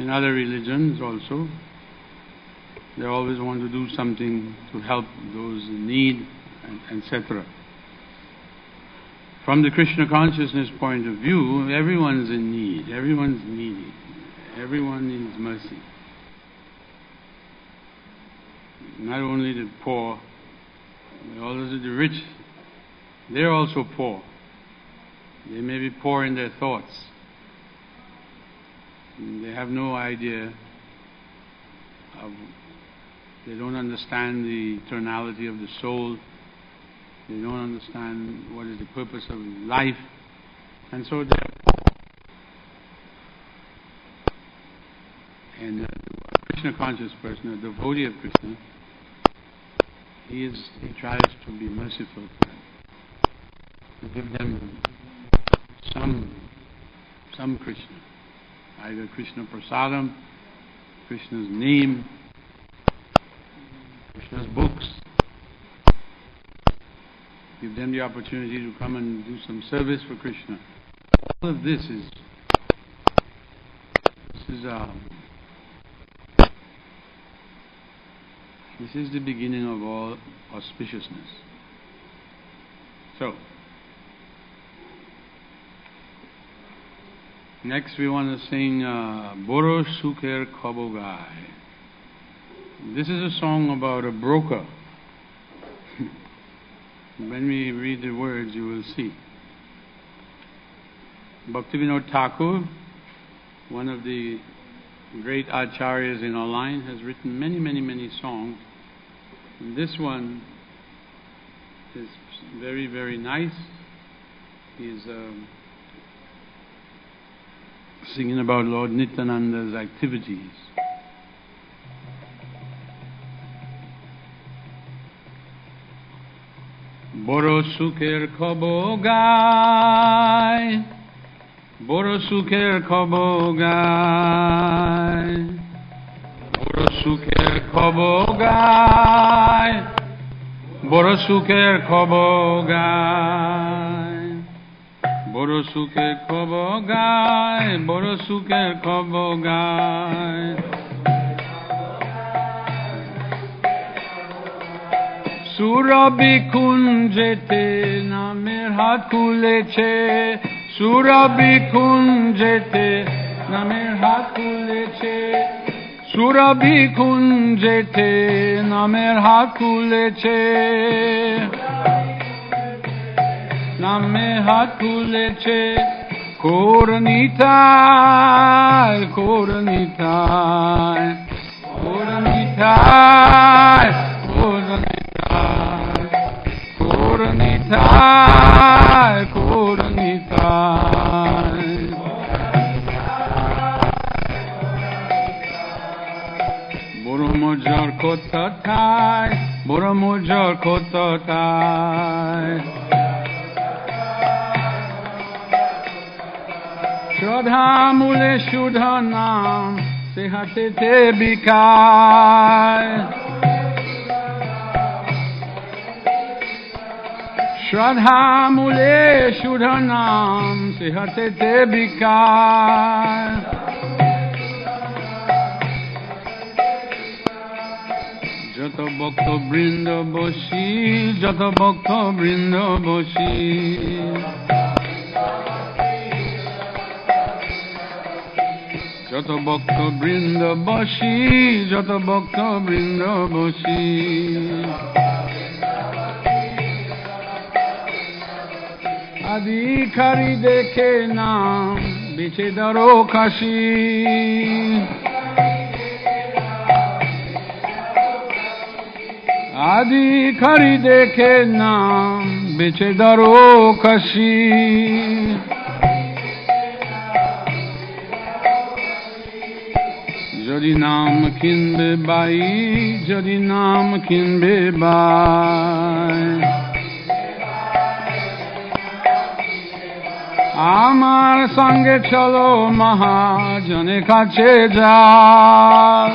in other religions also. They always want to do something to help those in need, etc. From the Krishna consciousness point of view, everyone's in need, everyone's needy, everyone needs mercy. Not only the poor, but also the rich, they're also poor. They may be poor in their thoughts. They have no idea they don't understand the eternality of the soul. They don't understand what is the purpose of life. And so they are poor. And a Krishna conscious person, a devotee of Krishna, he tries to be merciful to them, to give them some Krishna, either Krishna prasadam, Krishna's name, Krishna's books. Give them the opportunity to come and do some service for Krishna. All of this is the beginning of all auspiciousness. So, next we want to sing Boro Sukher Khobogai. This is a song about a broker. When we read the words, you will see. Bhaktivinoda Thakur, one of the great acharyas in our line, has written many songs. And this one is very, very nice. He's singing about Lord Nityananda's activities. Boro Sukher Khobogai, Boro Sukher Khobogai, Boro Sukher Khobogai, Boro Sukher Khobogai, Boro Sukher Khobogai, Boro Sukher Khobogai. Surabhi kunjete namer hat kuleche, Surabhi kunjete namer hat kuleche, Surabhi kunjete namer hat kuleche, namer hat kuleche, Koranitai, Koranitai, Koranitai, Koranitai. Koranitai, Koranitai, Boro Mojar Kotatai, Boro Mojar Kotatai, Shraddha Mule Shudhanam Sehatete Bikai, Shraddha Mule Shudhanam Sehatete Bikai, Jato Bhakta Brinda Boshi, Jato Bhakta Brinda Boshi, Jato Bhakta Brinda Boshi, Jato Bhakta Brinda Boshi. Adhikari dekhe naam biche daro kashi, Adhikari dekhe naam biche daro kashi, Jodi naam kinbe bai, Jodi naam kinbe bai, আমার সঙ্গে চলো মহাজনের কাছে যাও,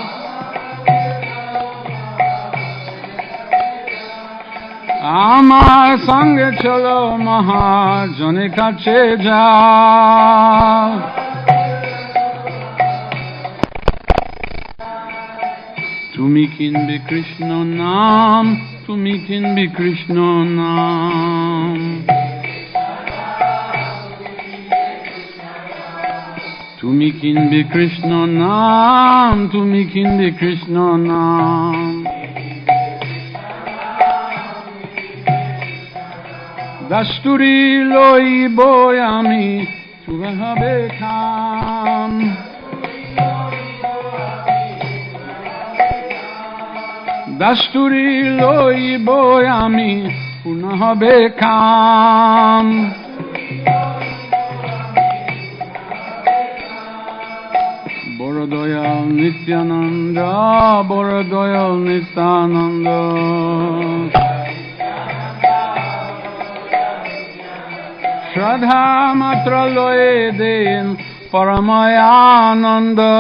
আমার সঙ্গে চলো মহাজনের কাছে যাও, Tumi kin be Krishna Nam, Tumi kin be Krishna Nam. Tumi kin be Krishna Nam, Tumi kin be Krishna Nam. Dasturi loi boyami, Tuvaha bekam. Dasturi loi boyami, Punaha bekam. Borodoyal Nityananda, Borodoyal Nityananda. Shraddha matra loye den Paramayananda.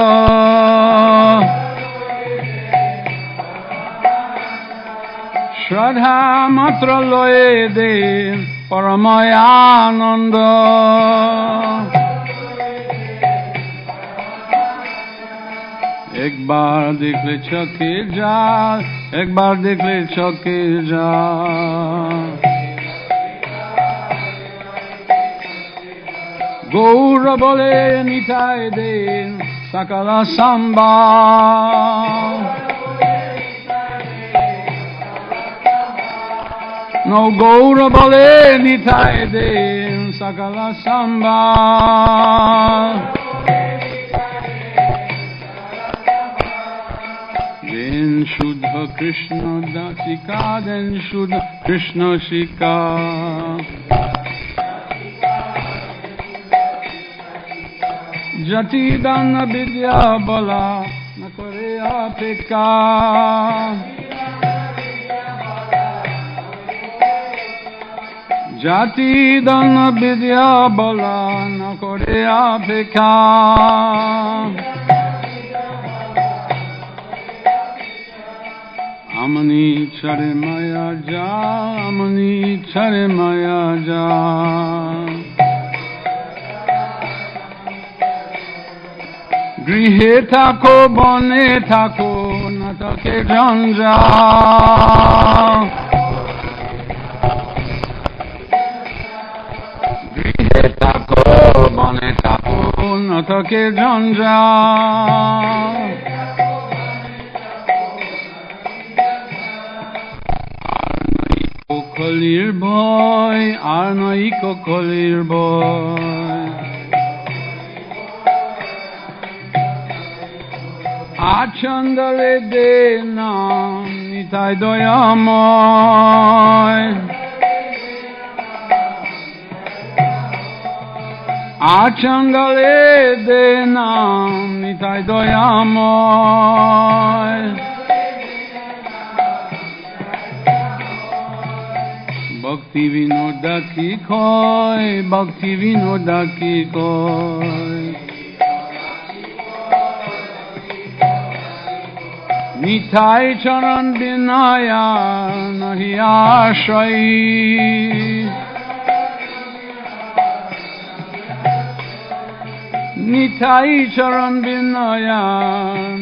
Shraddha matra loye den Paramayananda. एक बार देख ले चके जा, एक बार देख ले चके जा. Gaura bole nitai den sakala samba. No Gaura bole nitai den sakala samba. Den Shuddha Krishna Dasika, den Shuddha Krishna Shika. Jati dana vidya bala na kore apeka. Jati dana vidya bala na kore apeka. Amani chare maya ja, amani chare maya ja. Grihe thako bone thako na take janjal. Grihe thako bone thako na take janjal. Kolir boy, arnai kolir boy. Achandale dena nitai doyamoy. Achandale dena nitai doyamoy. Bhakti vinoda ki koi, bhakti vinoda ki koi. Nitai charan binaya nahi ashai. Nitai charan binaya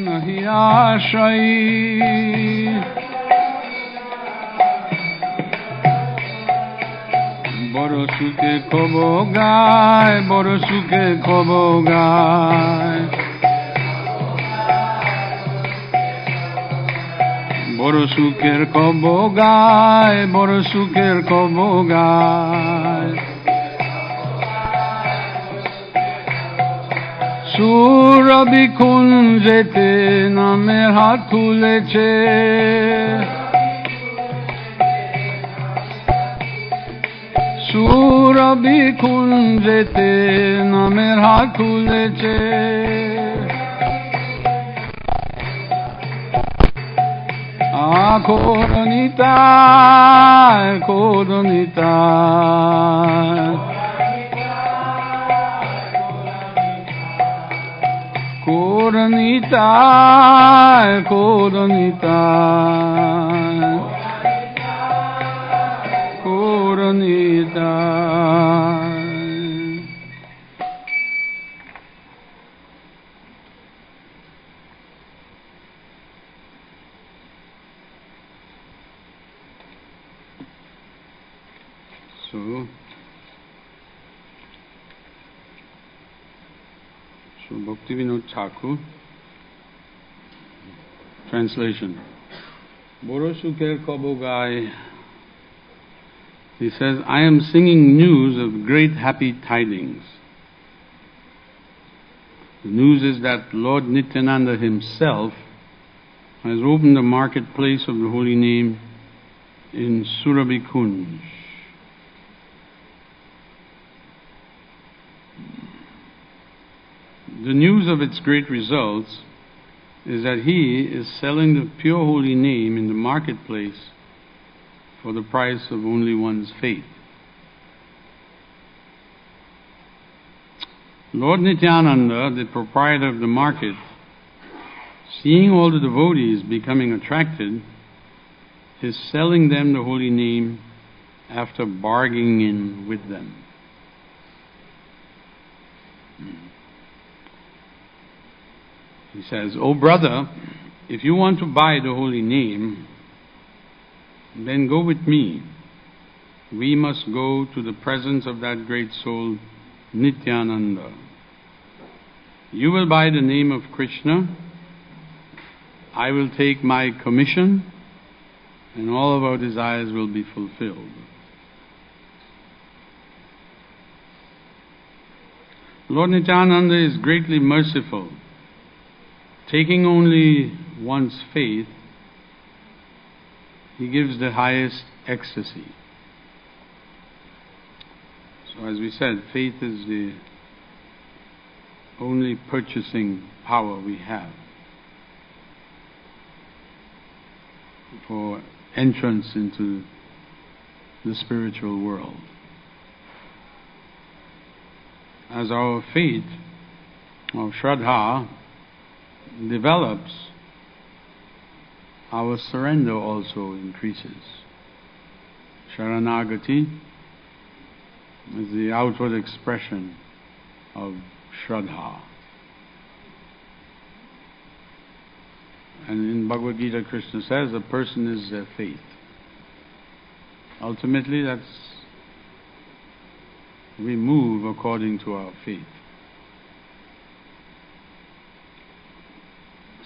nahi ashai. Boro suke kobo gai, boro suke kobo gai. Boro suker kobo gai, boro suker kobo gai. Surabi kunjete namer hat kuleche. Surabi kunjete namer hat kuleche. Kodonitai, kodonitai. Kodonitai, kodonitai. Kodonitai. So Bhaktivinoda Thakur, translation. Boro Sukher Kobogai. He says, I am singing news of great happy tidings. The news is that Lord Nityananda himself has opened the marketplace of the holy name in Surabhikunj. The news of its great results is that he is selling the pure holy name in the marketplace for the price of only one's faith. Lord Nityananda, the proprietor of the market, seeing all the devotees becoming attracted, is selling them the holy name after bargaining with them. He says, "O brother, if you want to buy the holy name, then go with me. We must go to the presence of that great soul, Nityananda. You will buy the name of Krishna, I will take my commission, and all of our desires will be fulfilled." Lord Nityananda is greatly merciful. Taking only one's faith, he gives the highest ecstasy. So as we said, faith is the only purchasing power we have for entrance into the spiritual world. As our faith, our Shraddha, develops, our surrender also increases. Sharanagati is the outward expression of Shraddha. And in Bhagavad Gita, Krishna says, a person is their faith. Ultimately, we move according to our faith.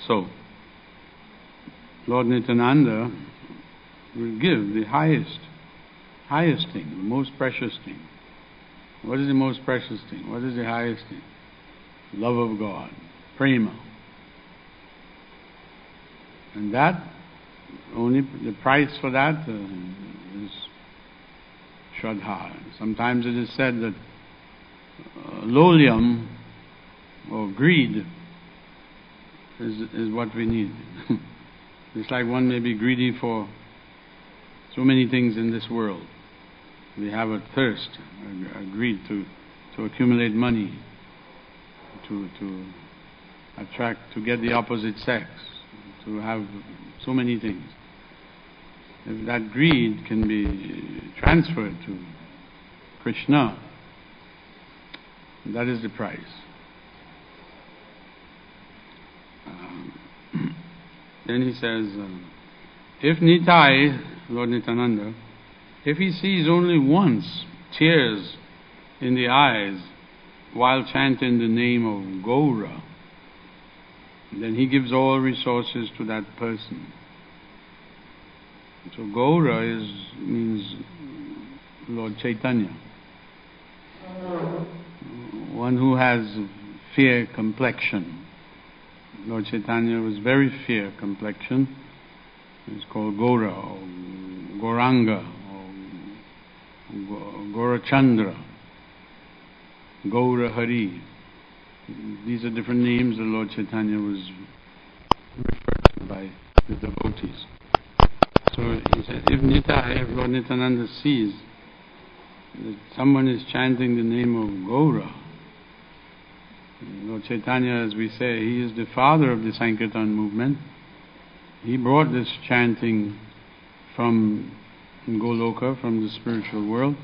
So, Lord Nityananda will give the highest thing, the most precious thing. What is the most precious thing? What is the highest thing? Love of God, prema. And that, only the price for that is Shraddha. Sometimes it is said that lolium, or greed, is what we need. It's like one may be greedy for so many things in this world. We have a thirst, a greed to accumulate money, to attract, to get the opposite sex, to have so many things. If that greed can be transferred to Krishna, that is the price. Then he says, if Nitai, Lord Nityananda, if he sees only once tears in the eyes while chanting the name of Gaura, then he gives all resources to that person. So Gaura means Lord Chaitanya, one who has fair complexion. Lord Chaitanya was very fair complexion. It's called Gaura, or Gauranga, or Gaurachandra, Gaura Hari. These are different names that Lord Chaitanya was referred to by the devotees. So he said, if Lord Nityananda sees that someone is chanting the name of Gaura, Lord Chaitanya, as we say, he is the father of the Sankirtan movement. He brought this chanting from Goloka, from the spiritual world.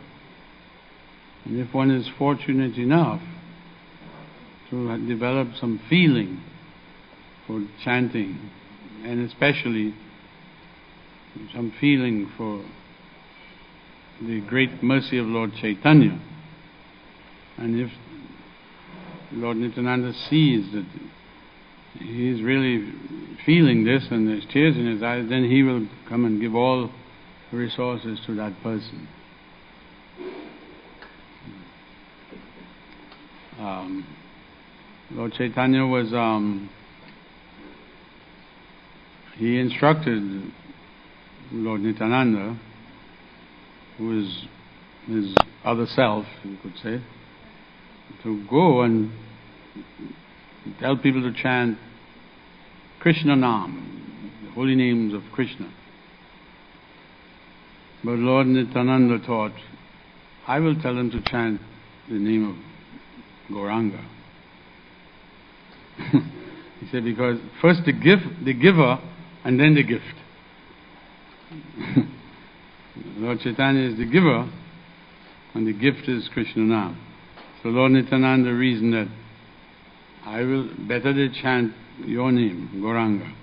And if one is fortunate enough to develop some feeling for chanting, and especially some feeling for the great mercy of Lord Chaitanya. And if Lord Nityananda sees that he is really feeling this and there's tears in his eyes, then he will come and give all resources to that person. Lord Chaitanya was, he instructed Lord Nityananda, who is his other self, you could say, to go and tell people to chant Krishna Nam, the holy names of Krishna. But Lord Nityananda taught, I will tell them to chant the name of Gauranga. He said, because first the giver, and then the gift. Lord Chaitanya is the giver, and the gift is Krishna Nam. So Lord Nityananda reasoned that I will better they chant your name, Gauranga.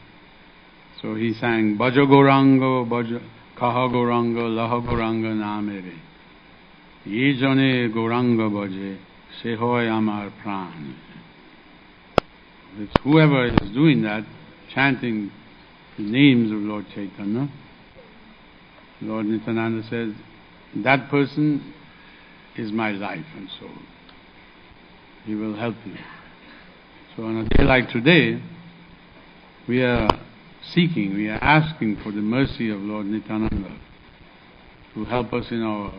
So he sang Bhaja Gauranga, Bhaja Kaha Gauranga, Laha Gauranga Namere. Ye jane Gauranga Bhaje, se hoy amar pran. It's whoever is doing that, chanting the names of Lord Chaitanya, Lord Nityananda says, that person is my life and soul. He will help you. So on a day like today, we are seeking, we are asking for the mercy of Lord Nityananda to help us in our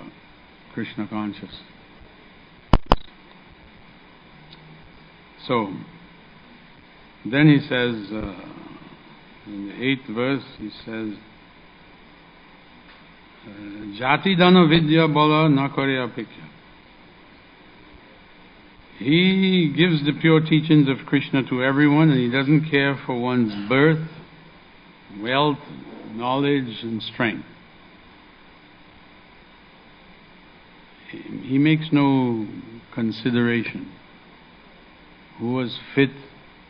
Krishna consciousness. So, then he says, in the 8th verse, he says, Jati dana vidya bala nakare apikya. He gives the pure teachings of Krishna to everyone, and he doesn't care for one's birth, wealth, knowledge and strength. He makes no consideration who was fit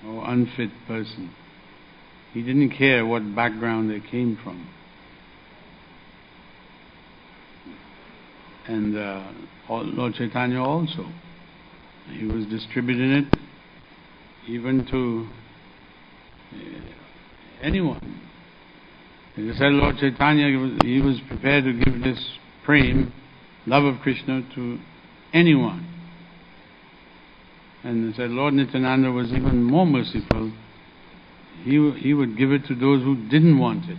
or unfit person. He didn't care what background they came from. And Lord Chaitanya also. He was distributing it even to anyone. He said Lord Chaitanya, he was prepared to give this prem, love of Krishna, to anyone. And he said Lord Nityananda was even more merciful. He would give it to those who didn't want it,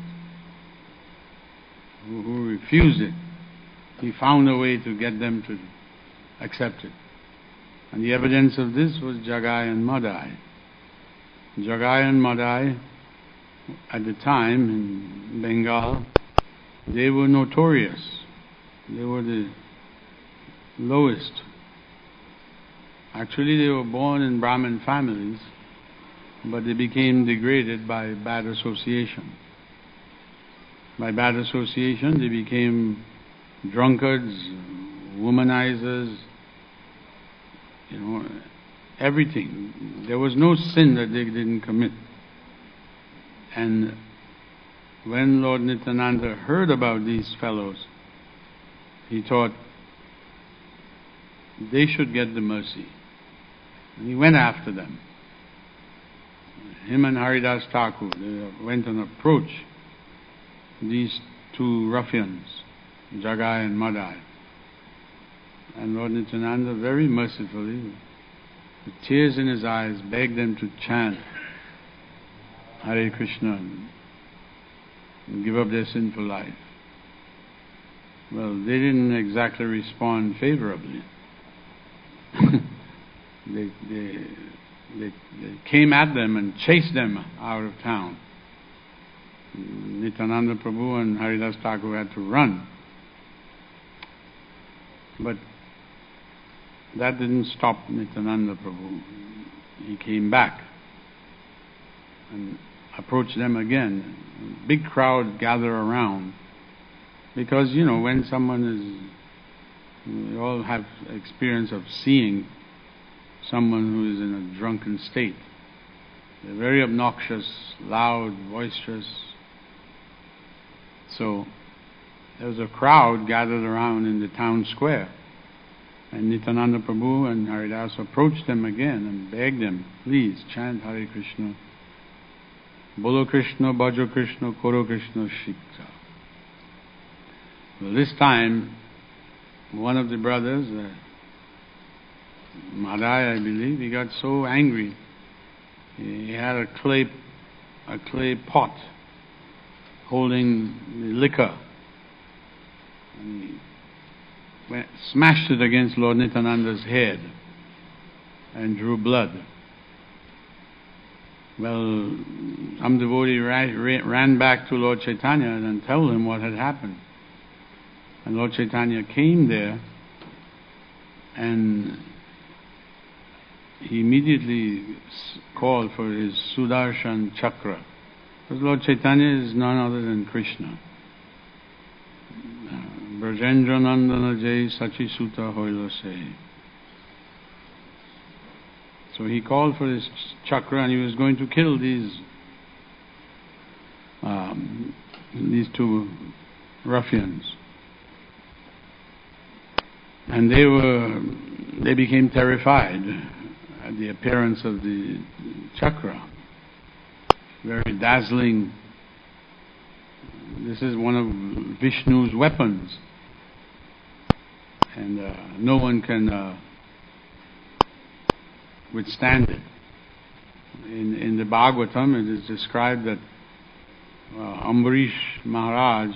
who refused it. He found a way to get them to accept it. And the evidence of this was Jagai and Madai. Jagai and Madai, at the time in Bengal, they were notorious. They were the lowest. Actually, they were born in Brahmin families, but they became degraded by bad association. By bad association, they became drunkards, womanizers, everything. There was no sin that they didn't commit. And when Lord Nityananda heard about these fellows, he thought they should get the mercy. And he went after them. Him and Haridas Thakur, they went and approached these two ruffians, Jagai and Madai. And Lord Nityananda very mercifully, with tears in his eyes, begged them to chant Hare Krishna and give up their sinful life. Well, they didn't exactly respond favorably. They came at them and chased them out of town. Nityananda Prabhu and Haridas Thakur had to run. But that didn't stop Nityananda Prabhu. He came back and approached them again. A big crowd gathered around. Because, when someone we all have experience of seeing someone who is in a drunken state. They're very obnoxious, loud, boisterous. So, there was a crowd gathered around in the town square. And Nityananda Prabhu and Haridas approached them again and begged them, please chant Hare Krishna. Bolo Krishna, Bhajo Krishna, Koro Krishna, Shikha. Well, this time, one of the brothers, Madai, I believe, he got so angry. He had a clay pot holding the liquor. And he smashed it against Lord Nityananda's head and drew blood. Well, some devotee ran back to Lord Chaitanya and told him what had happened. And Lord Chaitanya came there and he immediately called for his Sudarshan Chakra. Because Lord Chaitanya is none other than Krishna. Brajendra Nandana Jai Sachi Suta Hoilo Se. So he called for his chakra and he was going to kill these two ruffians. And they became terrified at the appearance of the chakra. Very dazzling. This is one of Vishnu's weapons. And no one can withstand it. In the Bhagavatam it is described that Ambarish Maharaj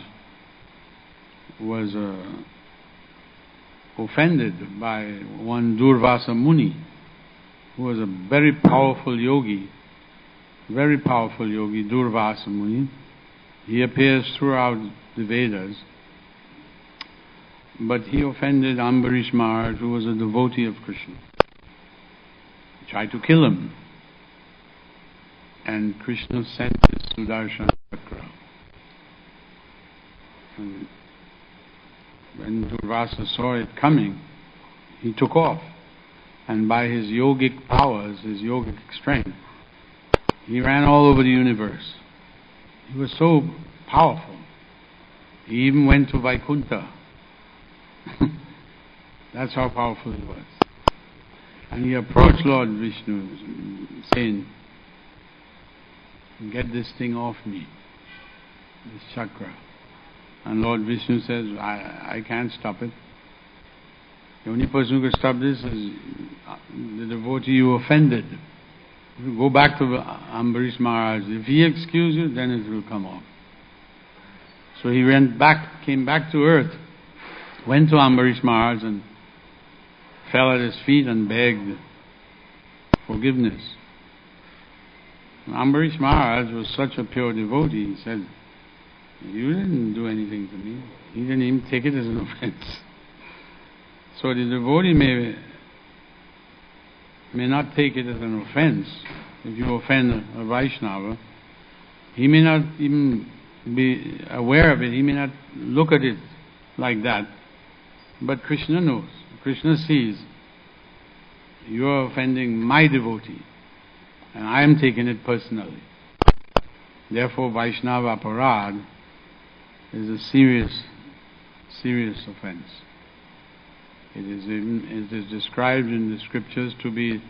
was offended by one Durvasa Muni, who was a very powerful yogi, Durvasa Muni. He appears throughout the Vedas, but he offended Ambarish Maharaj, who was a devotee of Krishna. He tried to kill him, and Krishna sent his Sudarshan Chakra. And when Durvasa saw it coming, he took off, and by his yogic powers, his yogic strength, he ran all over the universe. He was so powerful. He even went to Vaikuntha. That's how powerful he was. And he approached Lord Vishnu saying, get this thing off me, this chakra. And Lord Vishnu says, I can't stop it. The only person who can stop this is the devotee you offended. You go back to Ambarish Maharaj. If he excuses you, then it will come off. So he came back to earth, went to Ambarish Maharaj and fell at his feet and begged forgiveness. And Ambarish Maharaj was such a pure devotee. He said, you didn't do anything to me. He didn't even take it as an offense. So the devotee may not take it as an offense. If you offend a Vaishnava, he may not even be aware of it. He may not look at it like that. But Krishna knows. Krishna sees you are offending my devotee, and I am taking it personally. Therefore, Vaishnava Aparad is a serious offense. It is described in the scriptures to be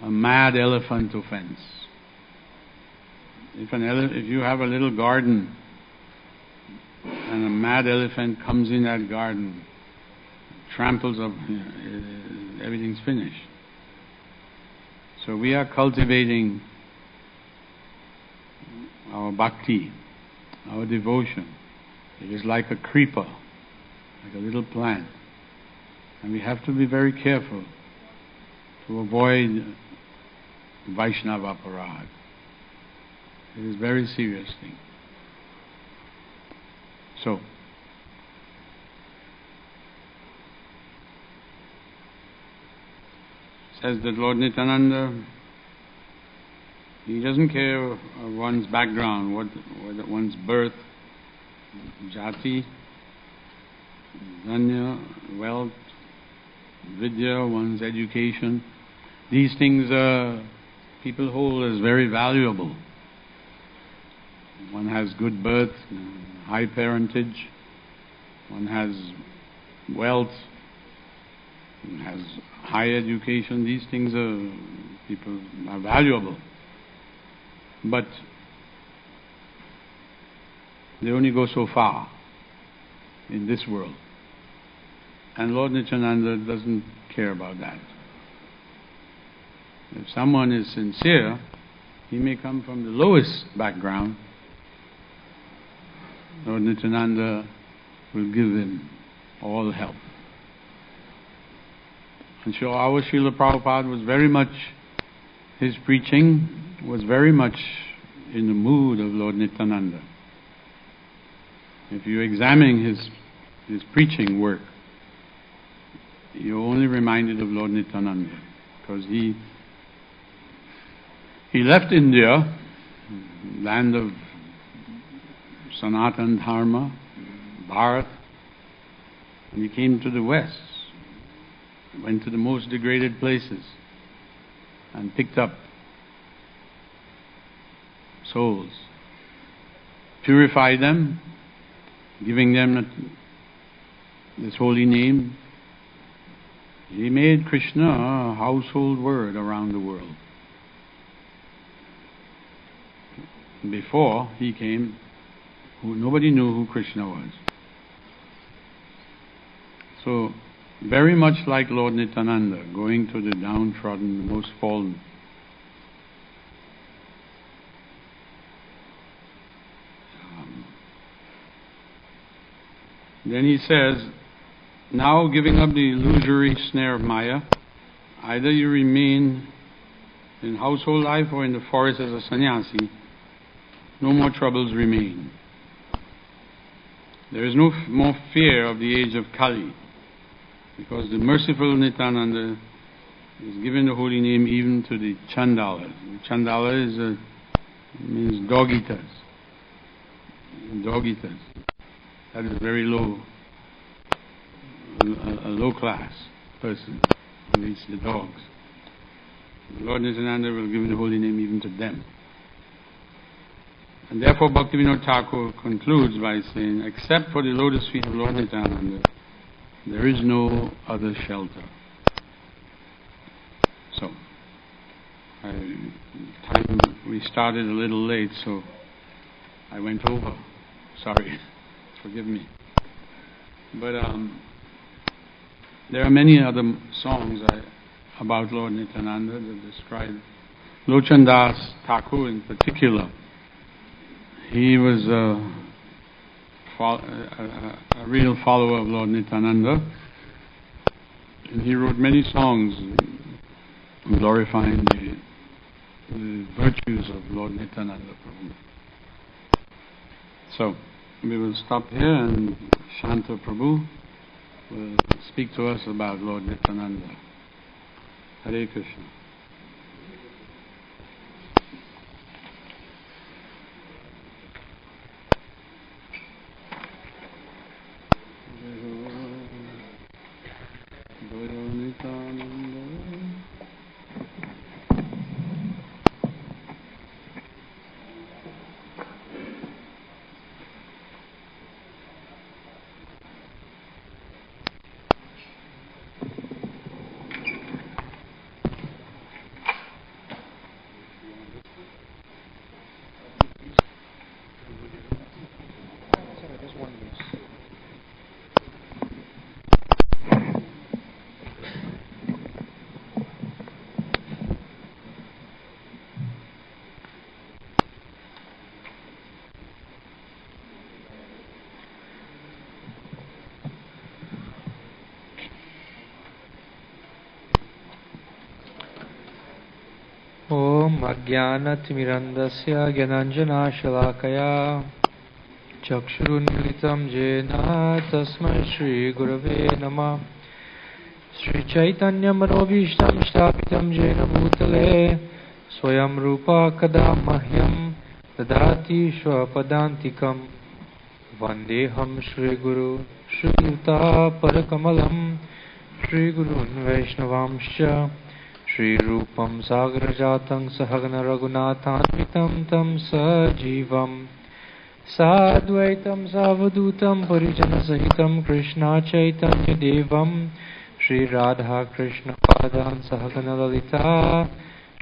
a mad elephant offense. If you have a little garden and a mad elephant comes in that garden, tramples up, everything's finished. So we are cultivating our bhakti, our devotion. It is like a creeper, like a little plant. And we have to be very careful to avoid Vaishnava Aparad. It is a very serious thing. So, says that Lord Nityananda, he doesn't care of one's background, what one's birth, jati, dhanya, wealth, vidya, one's education. These things people hold as very valuable. One has good birth, high parentage, one has wealth, one has high education. These things are valuable. But they only go so far in this world. And Lord Nityananda doesn't care about that. If someone is sincere, he may come from the lowest background. Lord Nityananda will give him all help. And so our Srila Prabhupada was very much, his preaching was very much in the mood of Lord Nityananda. If you examine his preaching work, you're only reminded of Lord Nityananda, because he left India, land of Sanatan Dharma, Bharat, and he came to the West, went to the most degraded places and picked up souls, purified them, giving them this holy name. He made Krishna a household word around the world. Before he came, nobody knew who Krishna was. So, very much like Lord Nityananda, going to the downtrodden, the most fallen. Then he says, now giving up the illusory snare of Maya, either you remain in household life or in the forest as a sannyasi, no more troubles remain. There is no more fear of the age of Kali, because the merciful Nityananda is given the holy name even to the Chandalas. Chandala means dog eaters. Dog eaters. That is very low, a low class person who eats the dogs. Lord Nityananda will give the holy name even to them. And therefore Bhaktivinoda Thakur concludes by saying, except for the lotus feet of Lord Nityananda, there is no other shelter. So, we started a little late, so I went over. Sorry, forgive me. But there are many other songs about Lord Nityananda that describe Lochan Das Thakur in particular. He was a real follower of Lord Nityananda, and he wrote many songs glorifying the virtues of Lord Nityananda Prabhu. So, we will stop here, and Shanta Prabhu will speak to us about Lord Nityananda. Hare Krishna. अज्ञानतिमिरन्दस्य ज्ञानाञ्जनाशलाकया चक्षुरुन्मिलितं येन तस्मै श्रीगुरवे नमः। श्रीचैतन्यमनोभीष्टं स्थापितं येन भूतले स्वयं रूपा कदा मह्यं ददाति स्वपदान्तिकं। वन्देऽहं श्रीगुरु श्रीयुतापरकमलं श्रीगुरून् वैष्णवांश्च श्रीरूपं सागरजातं सहगण रघुनाथान्वितं तं सजीवं Sadvaitam Savadutam Parijana Sahitam Krishna Chaitanya Devam Shri Radha Krishna Padan Sahagana Lalita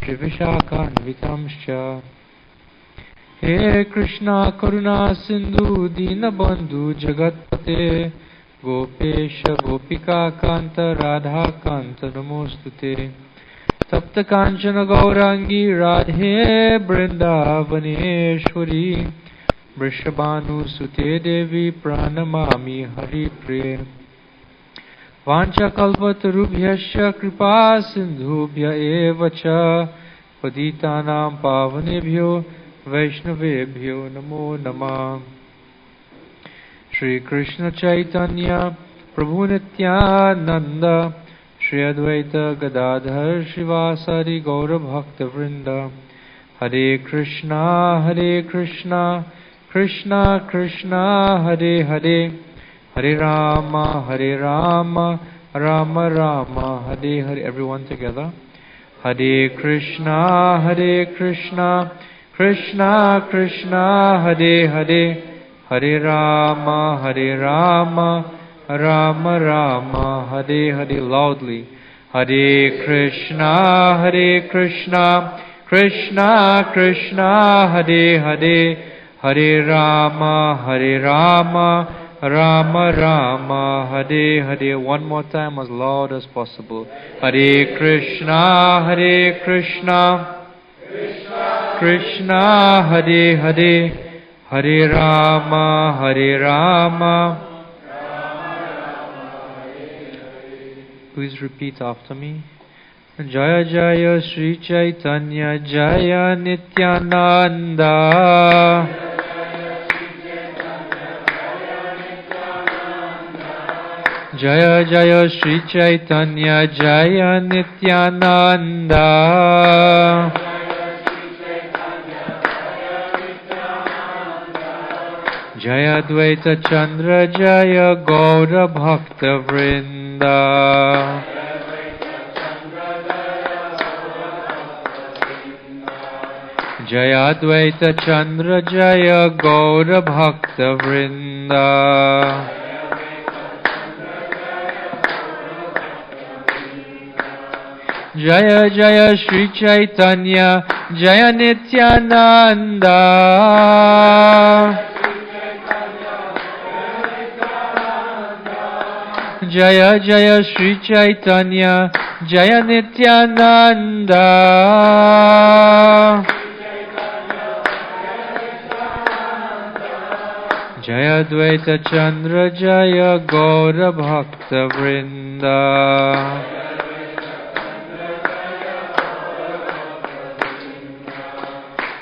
Shri Vishakhanvitamscha. He Krishna Karuna Sindhu Dinabandhu Jagatpate Gopesha Gopika Kanta Radha Kanta Namostute Tapta Kanchana Gaurangi Radhe Brindavaneshwari Vrishabhanu Sute Devi Pranamami Hari Priya Vancha Kalpatarubhyasya Kripa Sindhubhya Evacha Paditanam Pavanebhyo Vaishnavebhyo Namo Namah. Shri Krishna Chaitanya Prabhu Nityananda Shri Advaita Gadadhar Shivasari Gaura Bhakta Vrinda Hare Krishna Krishna Krishna Hare Hare Hare Rama Rama Rama Hare Hare. Everyone together. Hare Krishna Krishna Krishna Hare Hare Hare Rama Rama Rama Hare Hare. Loudly. Hare Krishna Krishna Krishna Hare Hare Hare Rama Rama Rama Hare Hare. One more time, as loud as possible. Hare Krishna Krishna Hare Hare Hare Rama Please repeat after me. Jaya Jaya Sri Chaitanya Jaya Nityananda Jaya Jaya Sri Chaitanya Jaya Nityananda Jaya Dvaita Chandra Jaya Gaura Bhakta Vrinda Jaya Dvaita Chandra Jaya Gaura Bhakta Vrinda Jaya Jaya Sri Chaitanya Jaya Nityananda Jaya Jaya Sri Chaitanya Jaya Nityananda Jaya Dvaita Chandra Jaya Gaura Bhakta Vrinda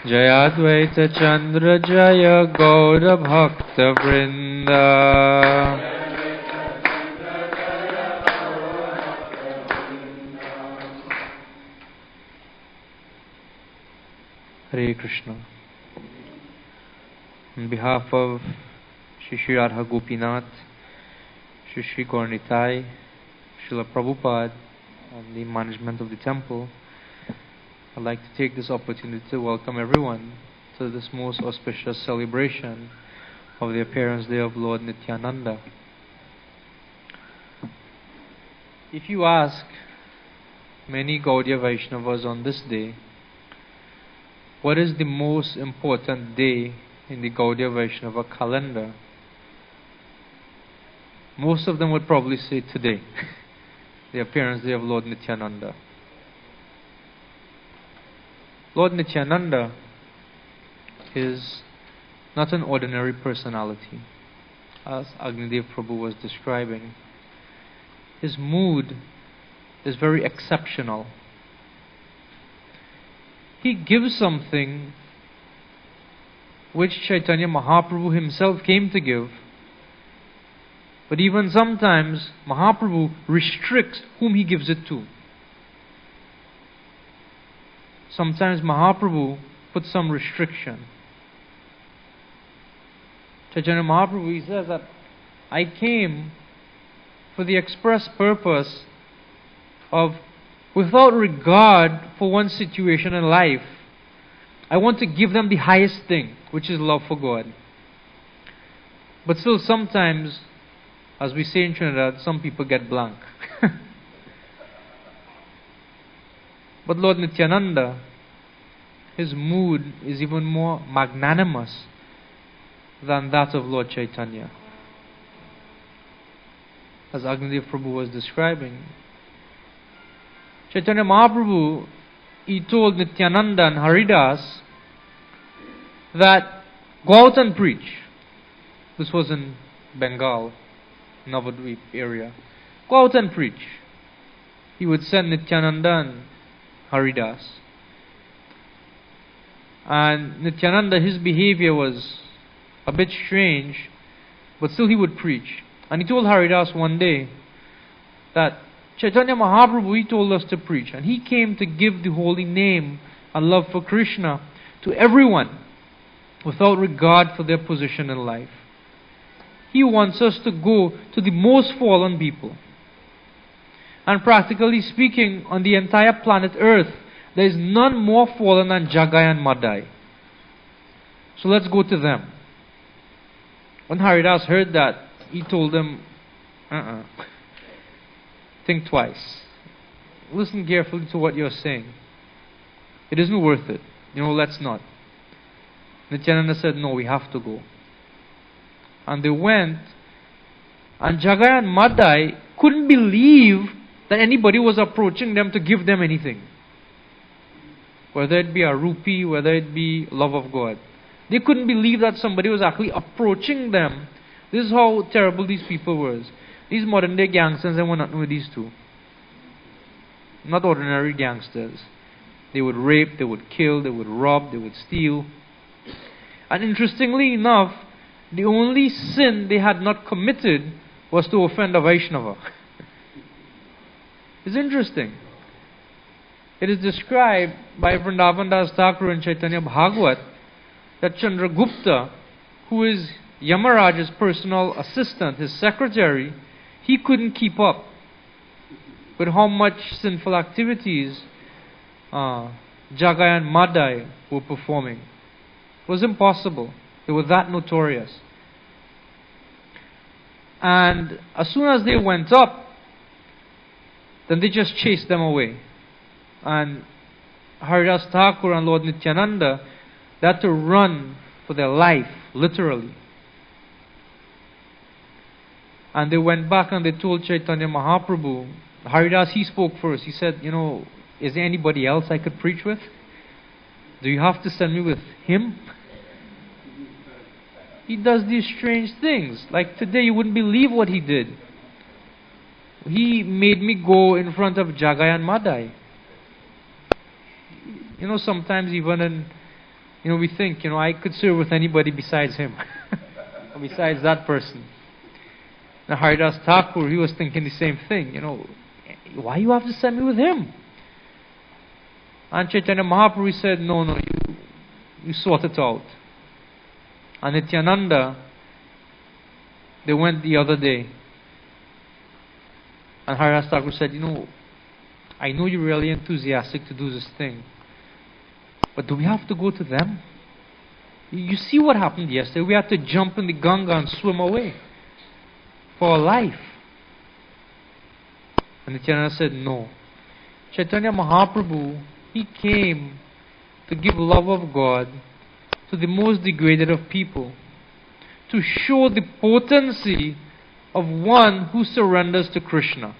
Jaya Dvaita Chandra Jaya Gaura Bhakta Vrinda Hare Krishna. On behalf of Shri Radha Gopinath, Shri Gauranitai, Srila Prabhupada, and the management of the temple, I'd like to take this opportunity to welcome everyone to this most auspicious celebration of the Appearance Day of Lord Nityananda. If you ask many Gaudiya Vaishnavas on this day, what is the most important day in the Gaudiya Vaishnava calendar? Most of them would probably say today, the Appearance Day of Lord Nityananda. Lord Nityananda is not an ordinary personality, as Agnidev Prabhu was describing. His mood is very exceptional. He gives something which Chaitanya Mahaprabhu himself came to give, but even sometimes Mahaprabhu restricts whom he gives it to. Sometimes Mahaprabhu puts some restriction. Chaitanya Mahaprabhu, he says that I came for the express purpose of, without regard for one's situation in life, I want to give them the highest thing, which is love for God. But still sometimes, as we say in Trinidad, some people get blank. But Lord Nityananda, his mood is even more magnanimous than that of Lord Chaitanya. As Agnidev Prabhu was describing, Chaitanya Mahaprabhu, he told Nityananda and Haridas that go out and preach. This was in Bengal, Navadvip area. Go out and preach. He would send Nityananda and Haridas. And Nityananda, his behavior was a bit strange, but still he would preach. And he told Haridas one day that Chaitanya Mahaprabhu, he told us to preach, and he came to give the holy name and love for Krishna to everyone without regard for their position in life. He wants us to go to the most fallen people. And practically speaking, on the entire planet Earth, there is none more fallen than Jagai and Madai. So let's go to them. When Haridas heard that, he told them, think twice. Listen carefully to what you're saying. It isn't worth it. Let's not. Nityananda said, no, we have to go. And they went, and Jagai and Madai couldn't believe that anybody was approaching them to give them anything. Whether it be a rupee, whether it be love of God. They couldn't believe that somebody was actually approaching them. This is how terrible these people were. These modern day gangsters, they were nothing with these two. Not ordinary gangsters. They would rape, they would kill, they would rob, they would steal. And interestingly enough, the only sin they had not committed was to offend a Vaishnava. It's interesting. It is described by Vrindavan Das Thakur in Chaitanya Bhagavat that Chandragupta, who is Yamaraja's personal assistant, his secretary, he couldn't keep up with how much sinful activities Jagai and Madai were performing. It was impossible. They were that notorious. And as soon as they went up, then they just chased them away. And Haridas Thakur and Lord Nityananda, they had to run for their life, literally. And they went back and they told Chaitanya Mahaprabhu, Haridas, he spoke first. He said, is there anybody else I could preach with? Do you have to send me with him? He does these strange things. Like today, you wouldn't believe what he did. He made me go in front of Jagai and Madai. Sometimes even we think, I could serve with anybody besides him. Or besides that person. Now Haridas Thakur, he was thinking the same thing. Why you have to send me with him? And Chaitanya Mahaprabhu said, no, you sort it out. And Nityananda, they went the other day. And Haridas Thakur said, I know you're really enthusiastic to do this thing. But do we have to go to them? You see what happened yesterday. We had to jump in the Ganga and swim away for our life. And Nityananda said, no. Chaitanya Mahaprabhu, he came to give love of God to the most degraded of people, to show the potency of one who surrenders to Krishna.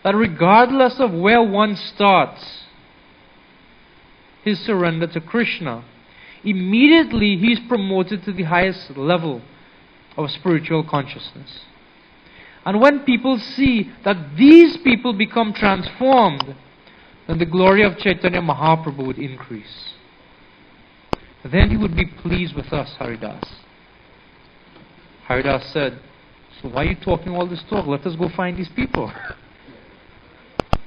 That regardless of where one starts his surrender to Krishna, immediately he is promoted to the highest level of spiritual consciousness. And when people see that these people become transformed, then the glory of Chaitanya Mahaprabhu would increase. Then he would be pleased with us, Haridas. Haridas said, so why are you talking all this talk? Let us go find these people.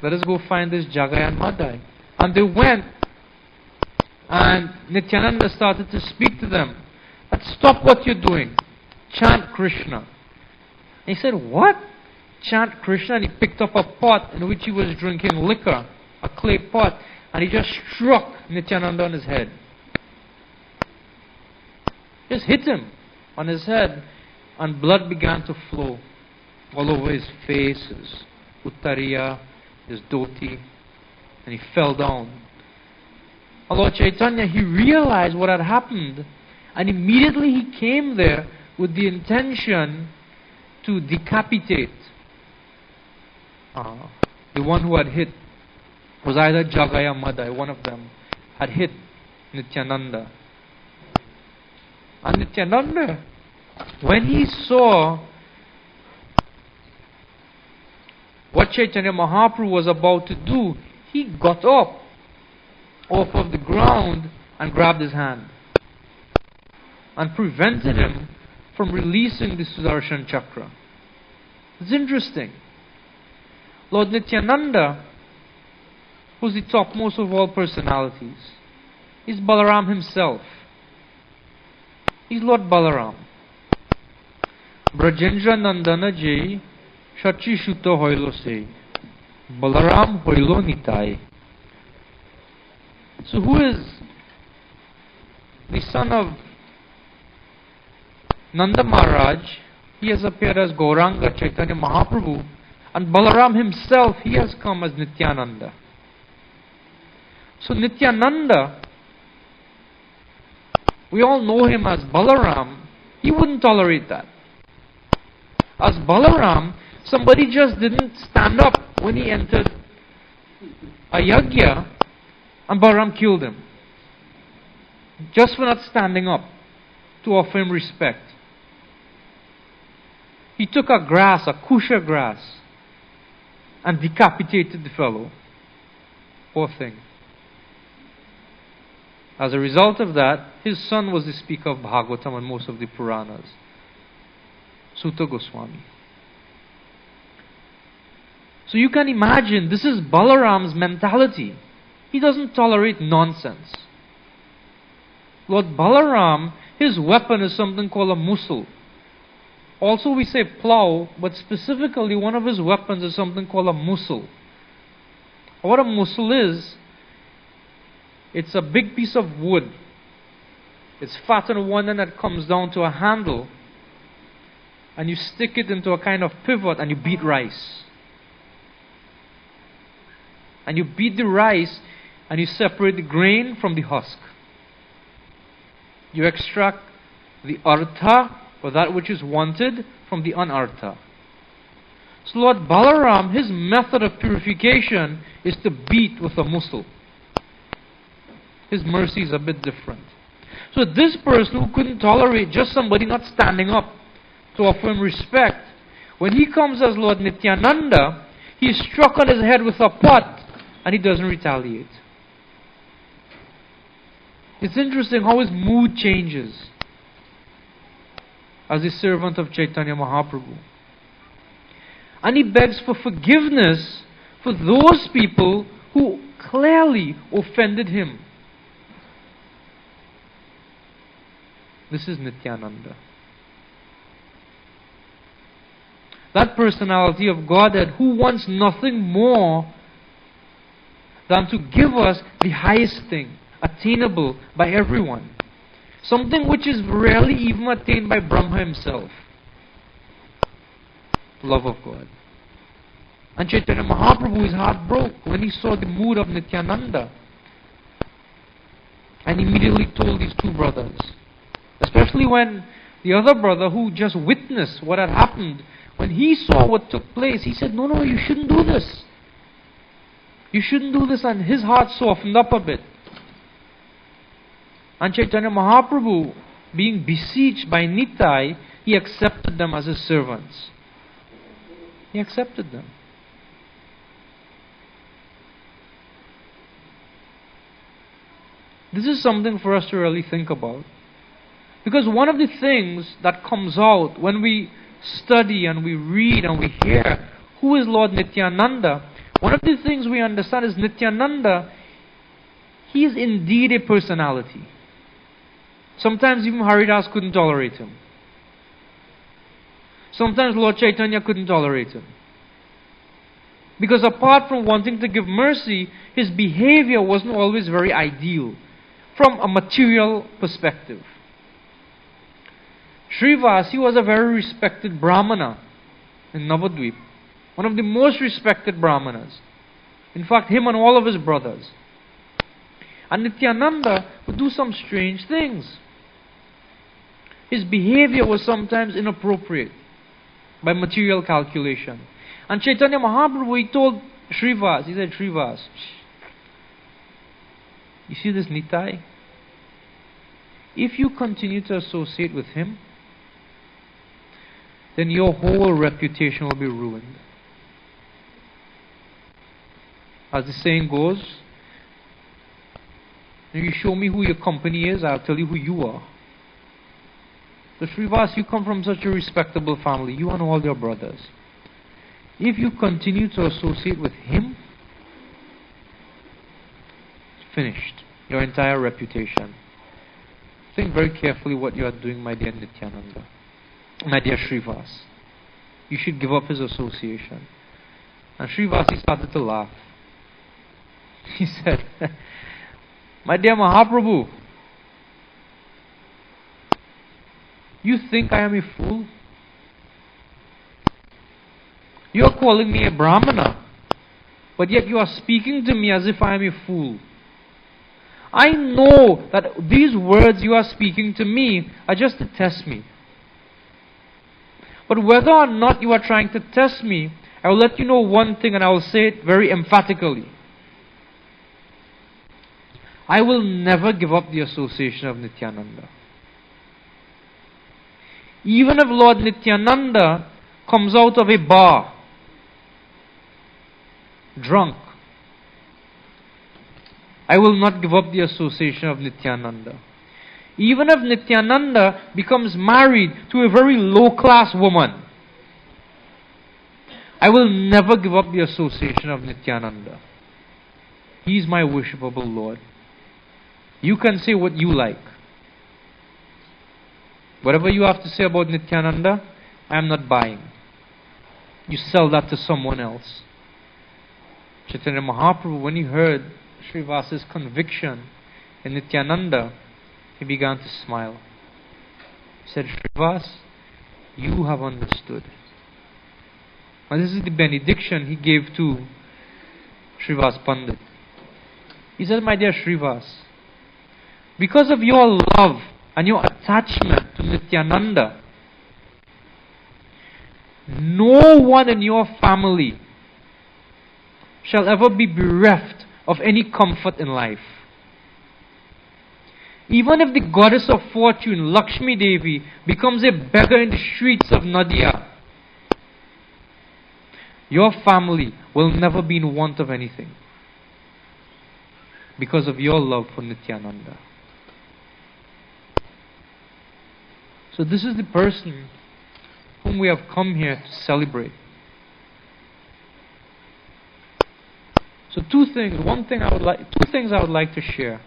Let us go find this Jagai and Madai. And they went, and Nityananda started to speak to them. Stop what you're doing. Chant Krishna. And he said, what? Chant Krishna? And he picked up a pot in which he was drinking liquor, a clay pot, and he just struck Nityananda on his head. Just hit him. on his head, and blood began to flow all over his face, his uttariya, his dhoti, and he fell down. And Lord Chaitanya, he realized what had happened, and immediately he came there with the intention to decapitate the one who had hit. It was either Jagaya or Madai, one of them had hit Nityananda. And Nityananda, when he saw what Chaitanya Mahaprabhu was about to do, he got up off of the ground and grabbed his hand and prevented him from releasing the Sudarshan Chakra. It's interesting. Lord Nityananda, who's the topmost of all personalities, is Balaram himself. He's Lord Balaram. Brajendra Nandana Jai Shachi Shuta Hoilo Se Balaram Hoilo Nitai. So who is the son of Nanda Maharaj? He has appeared as Gauranga Chaitanya Mahaprabhu, and Balaram himself, he has come as Nityananda. So Nityananda, we all know him as Balaram. He wouldn't tolerate that. As Balaram, somebody just didn't stand up when he entered a yajna, and Balaram killed him. Just for not standing up to offer him respect. He took a grass, a kusha grass, and decapitated the fellow. Poor thing. As a result of that, his son was the speaker of Bhagavatam and most of the Puranas, Sutta Goswami. So you can imagine, this is Balaram's mentality. He doesn't tolerate nonsense. Lord Balaram, his weapon is something called a mussel. Also we say plow, but specifically one of his weapons is something called a mussel. What a mussel is, it's a big piece of wood. It's fat on one end that comes down to a handle, and you stick it into a kind of pivot and you beat rice. And you beat the rice and you separate the grain from the husk. You extract the artha, or that which is wanted, from the anartha. So Lord Balaram, his method of purification is to beat with a mussel. His mercy is a bit different. So this person who couldn't tolerate just somebody not standing up to offer him respect, when he comes as Lord Nityananda, he is struck on his head with a pot and he doesn't retaliate. It's interesting how his mood changes as a servant of Chaitanya Mahaprabhu. And he begs for forgiveness for those people who clearly offended him. This is Nityananda. That personality of Godhead who wants nothing more than to give us the highest thing, attainable by everyone. Something which is rarely even attained by Brahma himself. Love of God. And Chaitanya Mahaprabhu, his heart broke when he saw the mood of Nityananda. And immediately told these two brothers. Especially when the other brother who just witnessed what had happened, when he saw what took place, he said, no, you shouldn't do this. You shouldn't do this. And his heart softened up a bit. And Chaitanya Mahaprabhu, being beseeched by Nitai, he accepted them as his servants. He accepted them. This is something for us to really think about. Because one of the things that comes out when we study and we read and we hear who is Lord Nityananda, one of the things we understand is Nityananda, he is indeed a personality. Sometimes even Haridas couldn't tolerate him. Sometimes Lord Chaitanya couldn't tolerate him. Because apart from wanting to give mercy, his behavior wasn't always very ideal from a material perspective. Srivas, he was a very respected Brahmana in Navadvip. One of the most respected Brahmanas. In fact, him and all of his brothers. And Nityananda would do some strange things. His behavior was sometimes inappropriate by material calculation. And Chaitanya Mahaprabhu, he told Srivas, he said, Srivas, you see this Nitai? If you continue to associate with him, then your whole reputation will be ruined. As the saying goes, if you show me who your company is, I'll tell you who you are. So Srivas, you come from such a respectable family, you and all your brothers. If you continue to associate with him, it's finished. Your entire reputation. Think very carefully what you are doing, my dear Nityananda. My dear Srivas. You should give up his association. And Srivas, he started to laugh. He said, my dear Mahaprabhu, you think I am a fool? You are calling me a Brahmana, but yet you are speaking to me as if I am a fool. I know that these words you are speaking to me are just to test me. But whether or not you are trying to test me, I will let you know one thing, and I will say it very emphatically. I will never give up the association of Nityananda. Even if Lord Nityananda comes out of a bar, drunk, I will not give up the association of Nityananda. Even if Nityananda becomes married to a very low-class woman, I will never give up the association of Nityananda. He is my worshipable Lord. You can say what you like. Whatever you have to say about Nityananda, I am not buying. You sell that to someone else. Chaitanya Mahaprabhu, when he heard Srivas's conviction in Nityananda, he began to smile. He said, Srivas, you have understood. And this is the benediction he gave to Srivas Pandit. He said, my dear Srivas, because of your love and your attachment to Nityananda, no one in your family shall ever be bereft of any comfort in life. Even if the goddess of fortune, Lakshmi Devi, becomes a beggar in the streets of Nadia, your family will never be in want of anything because of your love for Nityananda. So this is the person whom we have come here to celebrate. So two things I would like to share.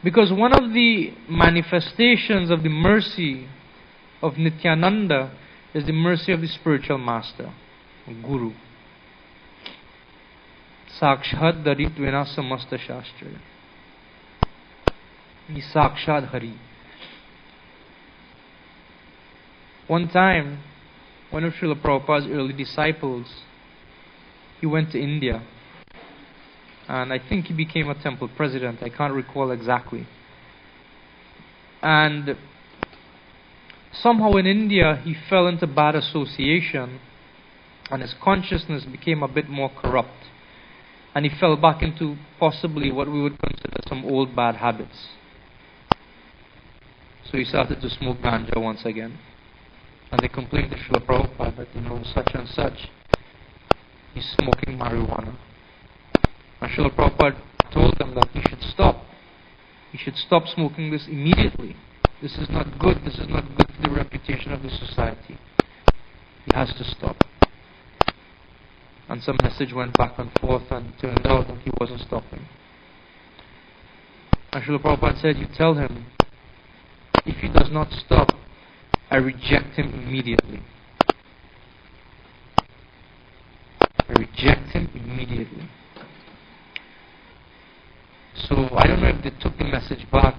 Because one of the manifestations of the mercy of Nityananda is the mercy of the spiritual master, Guru. Sakshat Daritvena Samasta Shastra. He Sakshat Hari. One time, one of Srila Prabhupada's early disciples, he went to India. And I think he became a temple president. I can't recall exactly. And somehow in India, he fell into bad association. And his consciousness became a bit more corrupt. And he fell back into possibly what we would consider some old bad habits. So he started to smoke ganja once again. And they complained to Srila Prabhupada that, such and such, he's smoking marijuana. And Srila Prabhupada told them that he should stop. He should stop smoking this immediately. This is not good. This is not good for the reputation of the society. He has to stop. And some message went back and forth, and it turned out that he wasn't stopping. And Srila Prabhupada said, you tell him, if he does not stop, I reject him immediately. I reject him immediately. So I don't know if they took the message back,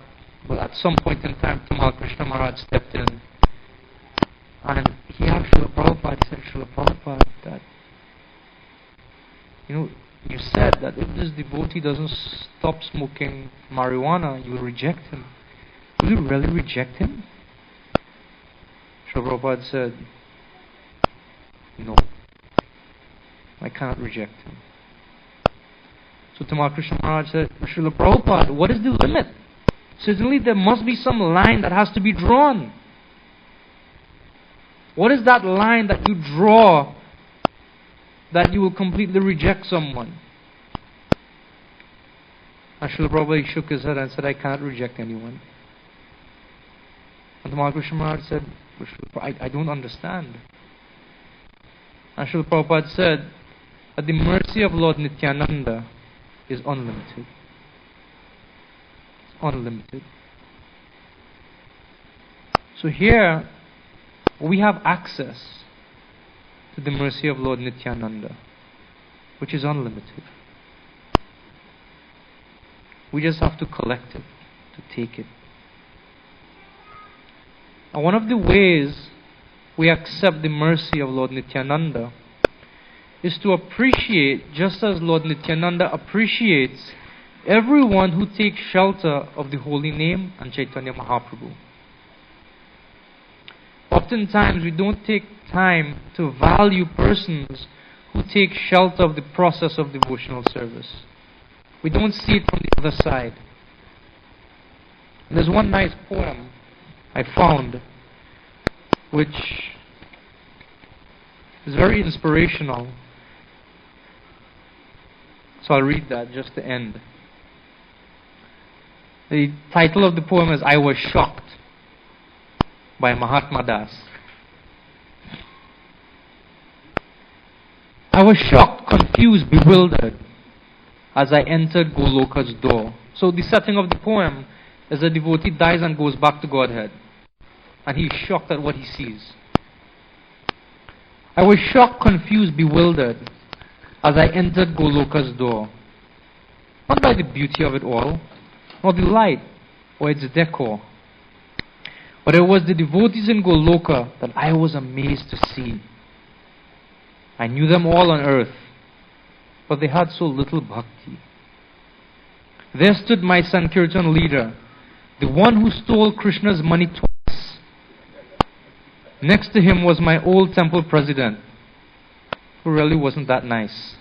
but at some point in time, Tamal Krishna Maharaj stepped in and he asked Srila Prabhupada, he said, Srila Prabhupada, that, you said that if this devotee doesn't stop smoking marijuana, you will reject him. Will you really reject him? Srila Prabhupada said, no, I cannot reject him. So Tamal Krishna Maharaj said, Srila Prabhupada, what is the limit? Certainly there must be some line that has to be drawn. What is that line that you draw that you will completely reject someone? And Srila Prabhupada shook his head and said, I cannot reject anyone. And Tamal Krishna Maharaj said, I don't understand. And Srila Prabhupada said that the mercy of Lord Nityananda is unlimited. It's unlimited. So here we have access to the mercy of Lord Nityananda, which is unlimited. We just have to collect it, to take it. And one of the ways we accept the mercy of Lord Nityananda is to appreciate, just as Lord Nityananda appreciates everyone who takes shelter of the holy name and Chaitanya Mahaprabhu. Oftentimes we don't take time to value persons who take shelter of the process of devotional service. We don't see it from the other side. And there's one nice poem I found which is very inspirational. So I'll read that just to end. The title of the poem is I Was Shocked by Mahatma Das. I was shocked, confused, bewildered as I entered Goloka's door. So the setting of the poem is a devotee dies and goes back to Godhead. And he is shocked at what he sees. I was shocked, confused, bewildered as I entered Goloka's door. Not by the beauty of it all, nor the light or its decor, but it was the devotees in Goloka that I was amazed to see. I knew them all on earth, but they had so little bhakti. There stood my Sankirtan leader, the one who stole Krishna's money twice. Next to him was my old temple president, who really wasn't that nice.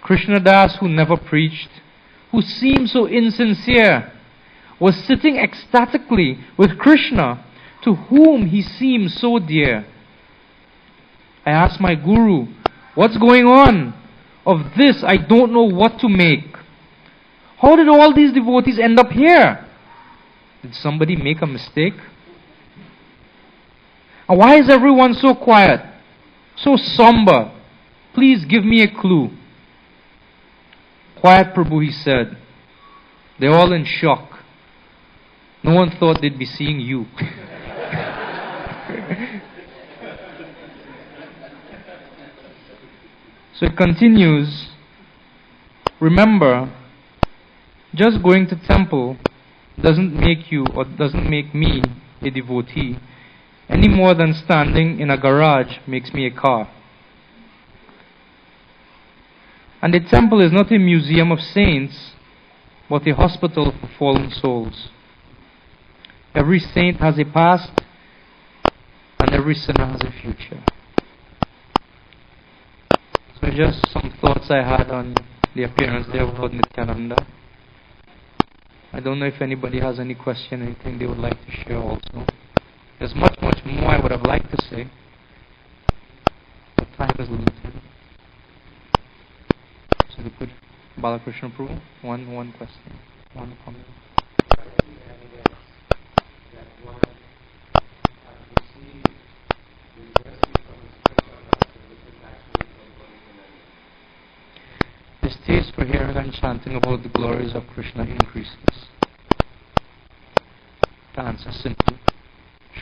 Krishna Das, who never preached, who seemed so insincere, was sitting ecstatically with Krishna, to whom he seemed so dear. I asked my guru, what's going on? Of this I don't know what to make. How did all these devotees end up here? Did somebody make a mistake? And why is everyone so quiet, so somber? Please give me a clue. Quiet, Prabhu, he said. They're all in shock. No one thought they'd be seeing you. So it continues. Remember, just going to temple doesn't make you or doesn't make me a devotee any more than standing in a garage makes me a car. And the temple is not a museum of saints, but a hospital for fallen souls. Every saint has a past, and every sinner has a future. So just some thoughts I had on the appearance there of Lord Nityananda. I don't know if anybody has any question, anything they would like to share also. There's much more I would have liked to say, but time is limited. So we put Balakrishna Prabhu, one question, one comment. His taste for hearing and chanting about the glories of Krishna increases. The answer is simple.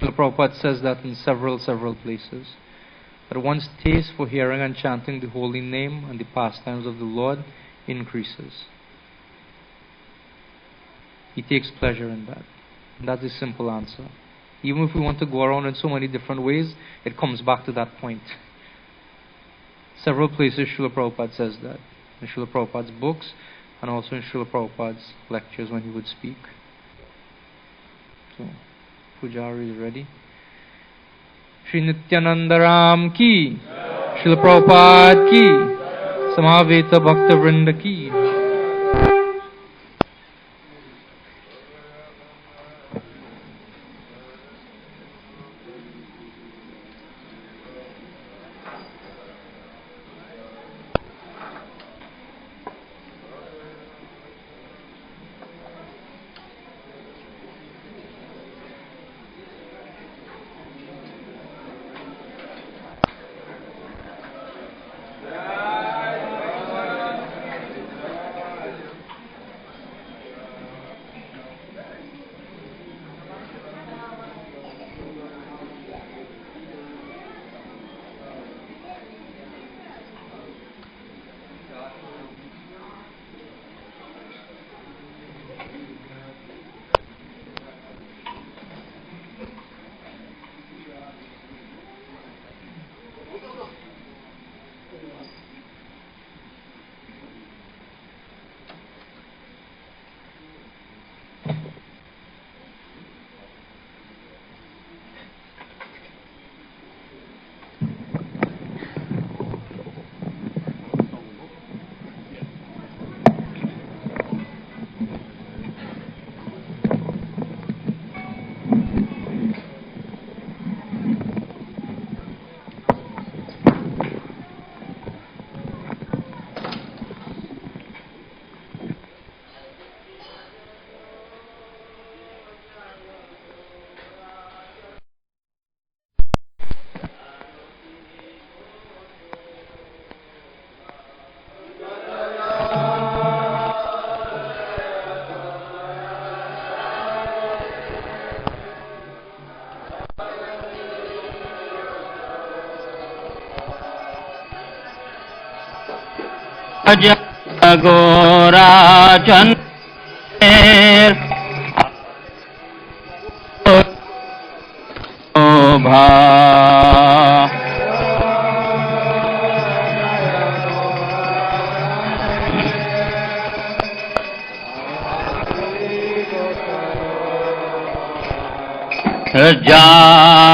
Srila Prabhupada says that in several places. That one's taste for hearing and chanting the holy name and the pastimes of the Lord increases. He takes pleasure in that. And that's the simple answer. Even if we want to go around in so many different ways, it comes back to that point. Several places Srila Prabhupada says that. In Srila Prabhupada's books, and also in Srila Prabhupada's lectures when he would speak. So, Pujari is ready. Shri Nityananda Ram ki, Srila Prabhupada ki, Samaveta Bhakta Vrinda ki. Gora Chandra Obha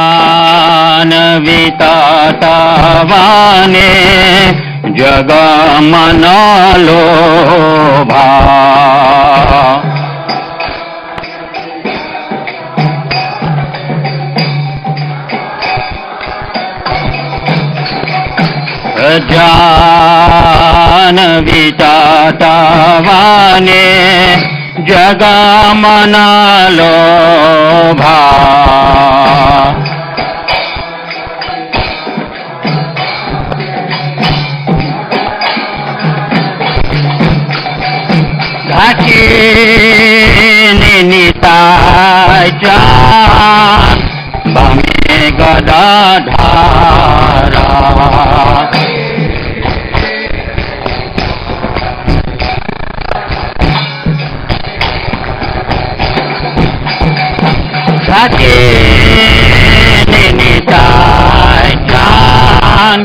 Janvi Tatavane Jagamana Lobha Janvi Tatavane Jagamana Lobha Nitai Jan Bhame Gadadhara Sake Nitai Jan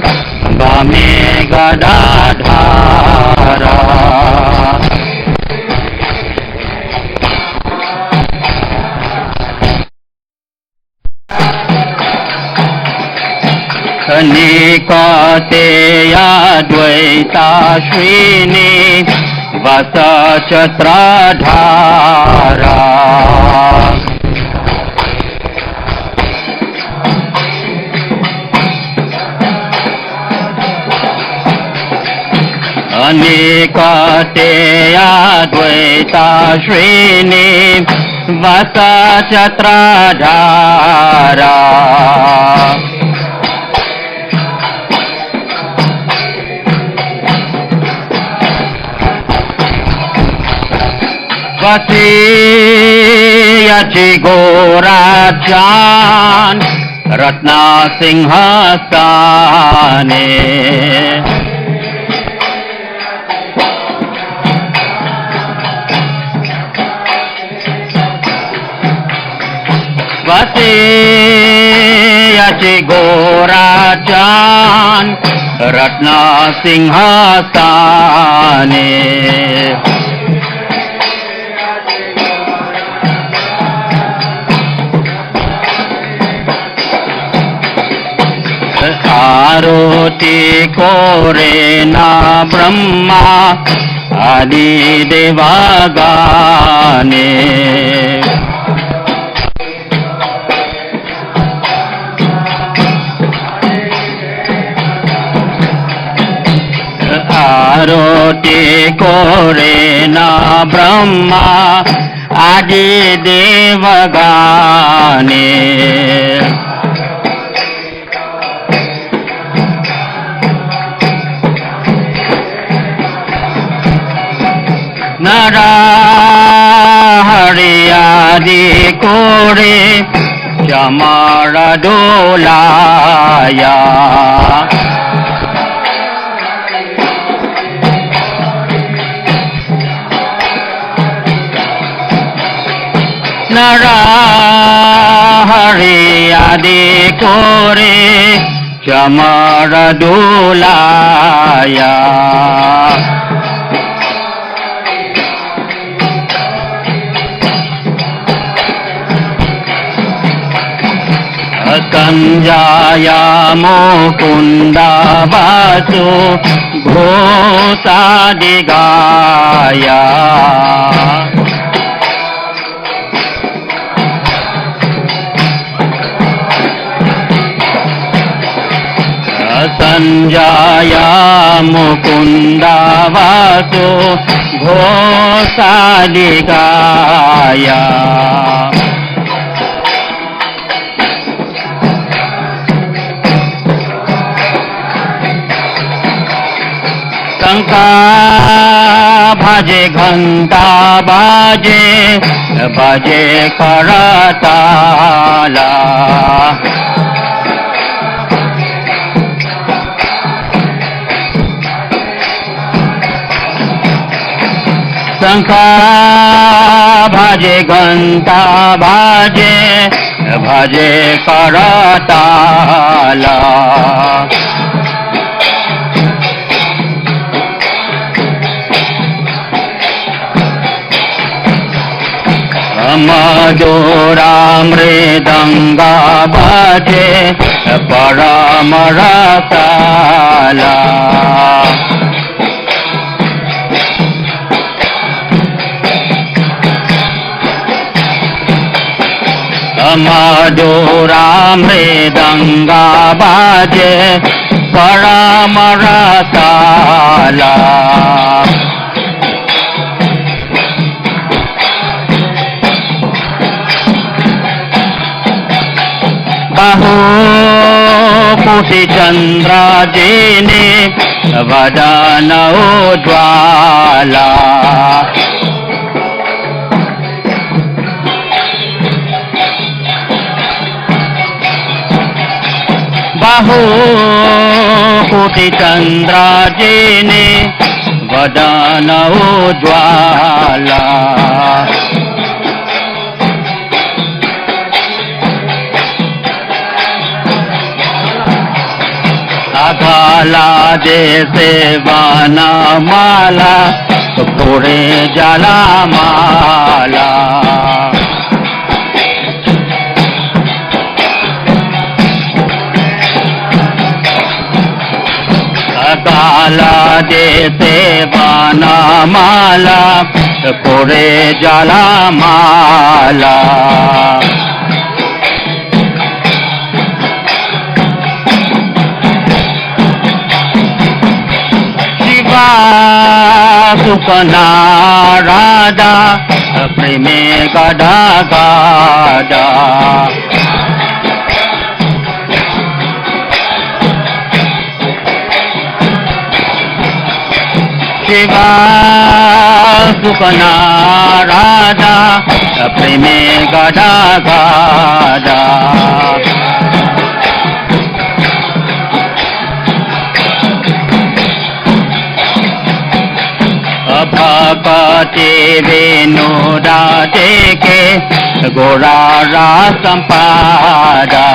Bhame Gadadhara Nikate Advaita Srini Vasa Chatradhara Nikate Advaita Srini Vasa Chatradhara Vasiyachi Gorachan Ratna Singhasane वसे अचे गोरा चान रत्न सिंहासने आरती कोरे ना ब्रह्मा आदि देवागाने आरती कोरे ना ब्रह्मा आदि देवगाने नरा हरियादि कोरे चमर डोलाया नरा हरियादि कोरे चमर डोलाया संजाया मुकुंदा वासु घोषादि गाया संजाया मुकुंदा वासु घोषादि गाया शंका भजे घंटा बाजे बजे करताला शंका भजे घंटा बाजे भजे करताला मधुरा मृदंगा बाजे परम रसाला मधुरा मृदंगा बाजे परम रसाला बाहु कोटि चंद्र जेने वदन उज्ज्वला बाहु कोटि चंद्र जेने वदन उज्ज्वला अकाला जैसे वाना माला पूरे जला माला अकाला जैसे वाना माला पूरे जला माला सुकना राधा प्रेमे गधा गाधा शिवा सुकना राधा प्रेमे गधा गाधा भक्ति वेणु राधे के Gaurara Sampada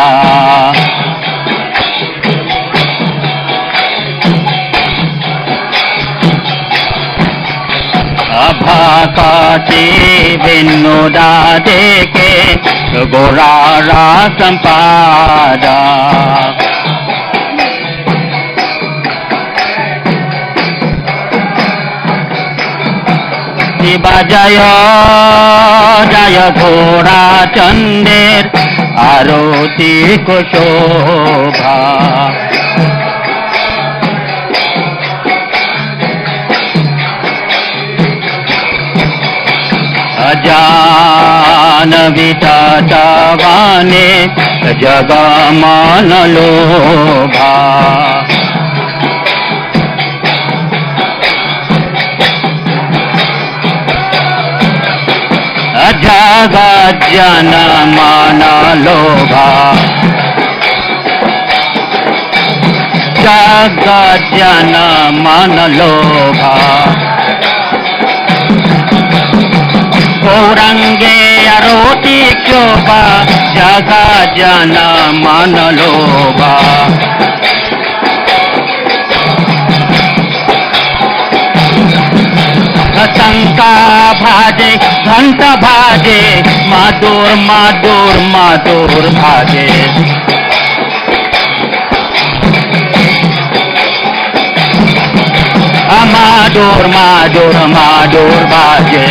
Abhakati Vinoda Deke Gaurara Sampada Shiva Jaya Jaya Ghora Chandir Aroti Kushobha Ajana Vitatavane Jagamana Lobha Jagajana Mana Lobha Jagajana Mana Lobha Gaurange Aroti Shobha Jagajana Mana Lobha Shanta bhaje, Shanta bhaje, Madur, Madur, Madur bhaje. Madur, Madur, Madur bhaje.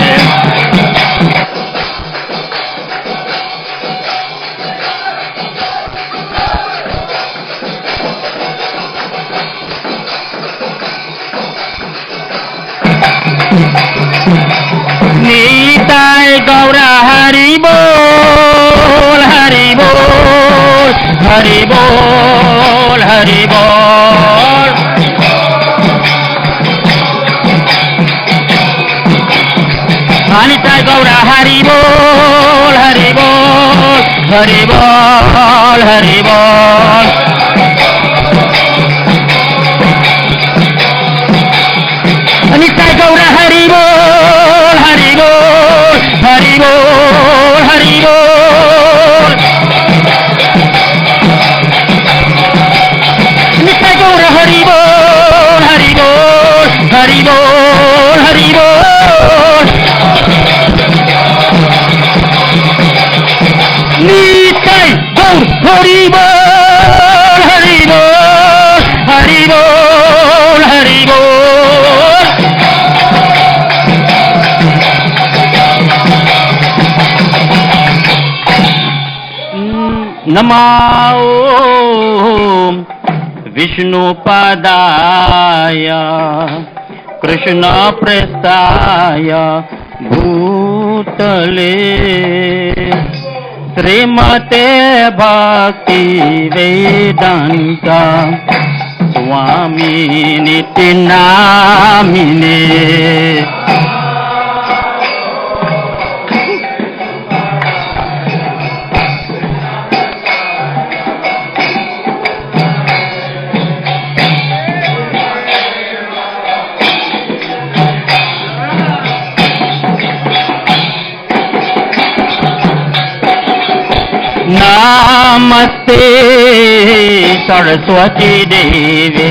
Nitai Gaura Hari Bol, Hari Bol, Hari Bol, Hari Bol. Nitai Gaura Hari Bol, Hari Bol, Hari Bol, Hari Bol. Nitai Gaura Hari Bol, Hari Bol, Hari Bol, Hari Bol. Nitai Gaura Hari Bol, Hari Bol, Hari Bol, Hari Bol. Nitai Gaur Hari Bol, Hari Bol, Hari Bol, Hari Bol. Namo Vishnu Padaya Krishna Prestaya Bhutale Srimate Bhakti Vedanta Swami Nityanamine Namaste Saraswati Devi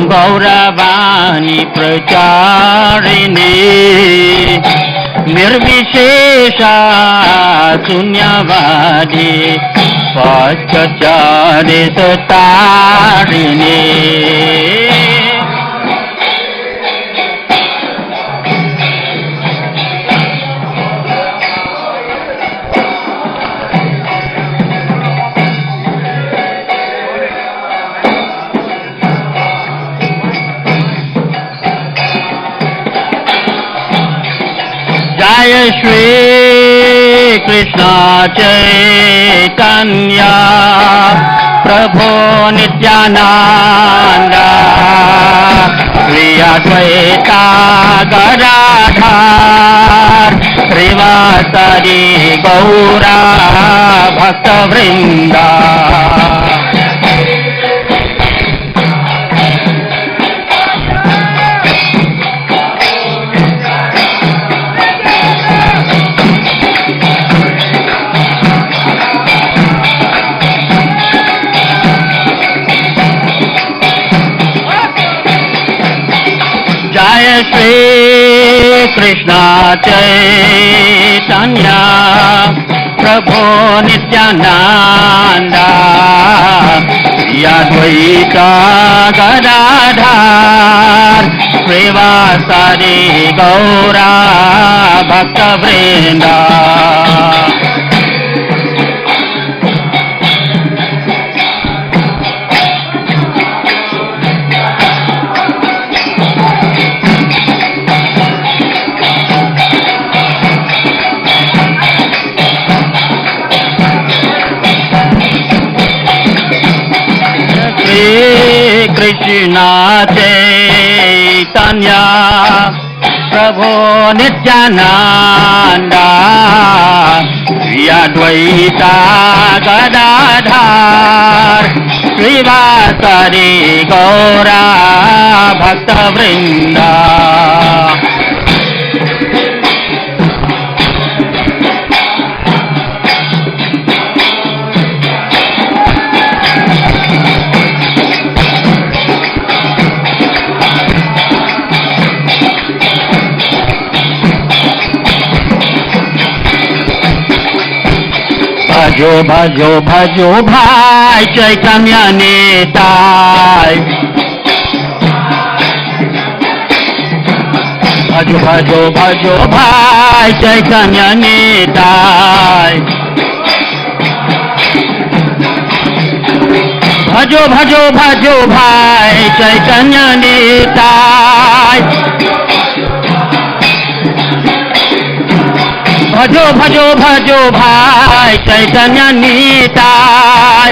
Gauravani Pracharini Nirvishesha Sunyavadi Pachachari Satarini Jaya Shri Krishna Chaitanya Prabhu Nityananda Shri Advaita Gadadhar Srivasadi Gaura Bhakta Vrinda Krishna Chaitanya Prabhu Nityananda Advaita Gadadhar Srivasadi Gaura Bhakta Vrinda Krishna Chaitanya Prabhu Nityananda Advaita Gadadhar Srivasadi Gaura Bhakta Vrinda Bhajo bhajo bhajo bhai Chaitanya Nitai Bhajo bhajo bhajo bhai Chaitanya Nitai Bhajo bhajo bhajo bhai Chaitanya Nitai Bhajo bhajo bhajo bhai Chaitanya Nitai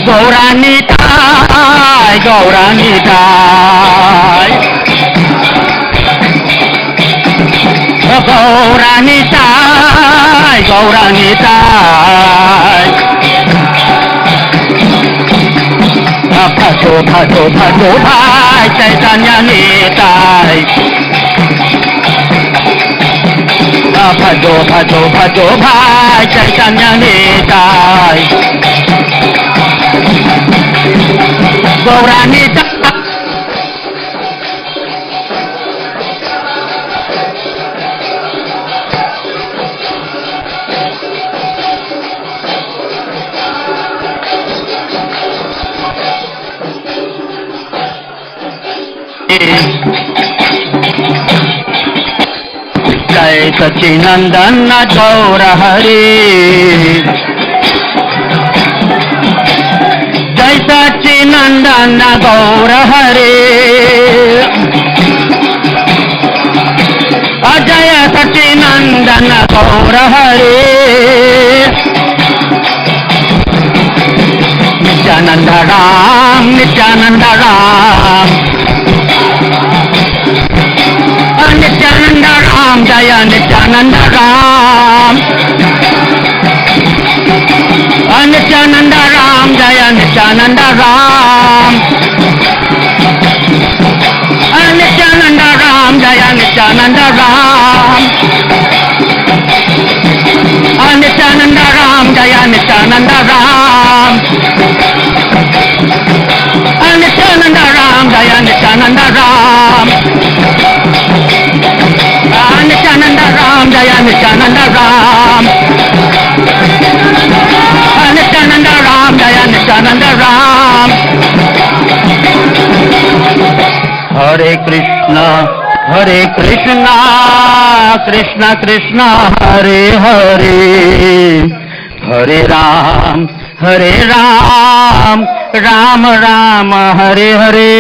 Gaura Nitai Gaura Nitai Gaura Nitai Gaura Nitai Bhajo bhajo bhajo bhai Chaitanya Nitai Bhajo bhajo bhajo bhai Chaitanya Nitai Gaura Nitai Jai Sachinandana Gaura Hari Jai Sachinandana Gaura Hari Jai Sachinandana Gaura Hari Nityananda Ram Nityananda Ram Nityananda Ram Jaya Nityananda Ram Nityananda Ram Jaya Nityananda Ram Nityananda Ram Jaya Nityananda Ram Nityananda Ram Jaya Nityananda Ram Nityananda Ram Jaya Nityananda Ram Nityananda Ram Jaya Nityananda Ram Nityananda Ram Jaya Nityananda Ram Hare Krishna Krishna Krishna Hare Hare Hare Ram Ram Ram Hare Hare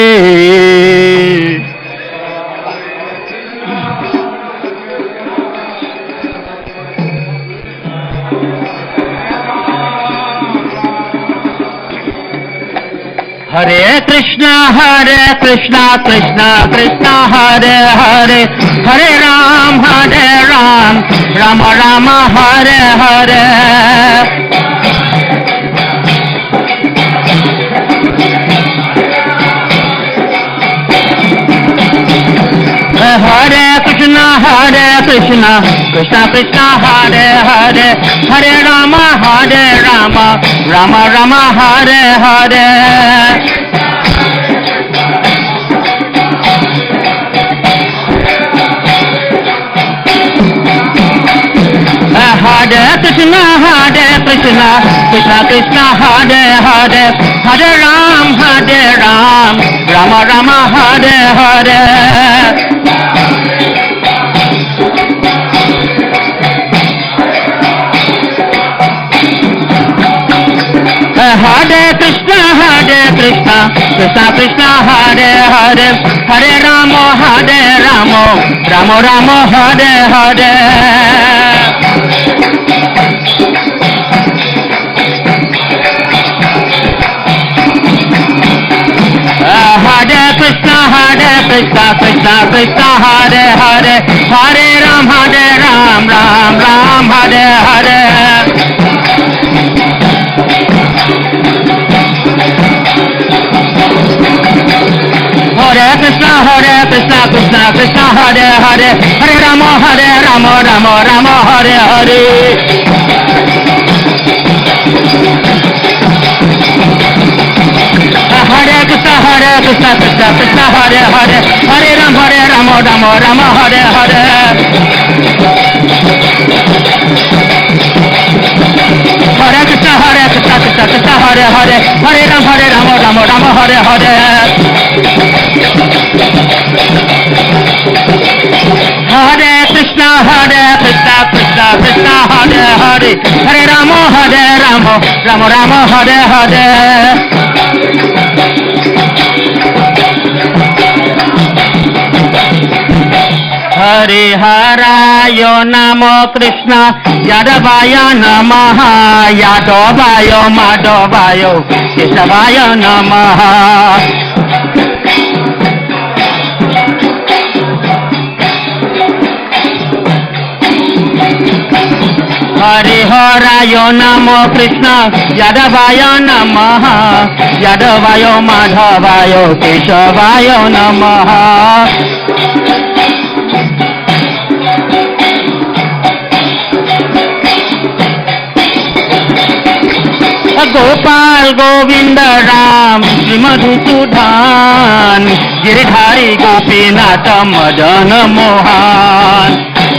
Hare Krishna Krishna Krishna Hare Hare Hare Ram Ram Ram Hare Hare Hare Krishna Krishna Krishna Hare Hare Hare Rama Rama Hare Hare Krishna Krishna Krishna Hare Hare Hare Ram Rama Rama Hare Hare Hare Krishna Krishna Krishna Hare Hare Hare Rama Rama Rama Hare Hare Hare Krishna Krishna Krishna Hare Hare Hare Ram Ram Hare Hare Hare Krishna Krishna Hare Hare Hare Rama Rama Hare Hare Hare Krishna Krishna Hare Hare Hare Rama Rama Hare Hare Hare Krishna Krishna Hare Hare Hare Rama Rama Hare Hare Hare Krishna Krishna Hare Hare Hare Rama Rama Hare Hare Hare Harayo Namo Krishna Yadavaya Namaha Yadavayo Madhavayo Kesavaya Namaha Hare Harayo Namo Krishna Yadavaya Namaha Yadavayo Madhavayo Kesavaya Namaha Gopal Govinda Ram Shri Madhusudan Giridhari Gopinath Madana Mohan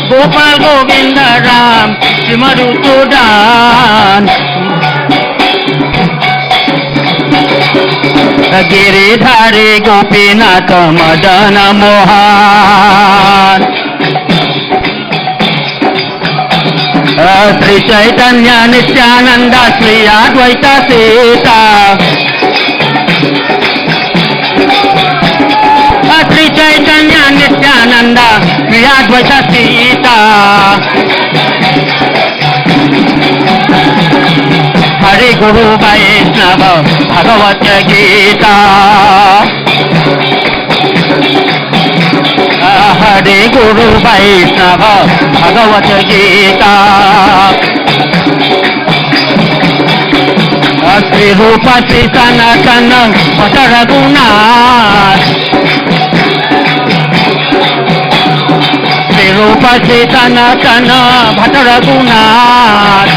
Gopal Govinda Ram Shri Madhusudan Giridhari Gopinath Madana Mohan Sri Chaitanya Nityananda Sri Advaita Sita Sri Chaitanya Nityananda Sri Advaita Sita Hari Guru Vaishnava Bhagavad Gita Hare Guru Vaishnava Bhagavad Gita Sri Rupa Sri Sanatana Bhatta Raghunath Sri Rupa Sri Sanatana Bhatta Raghunath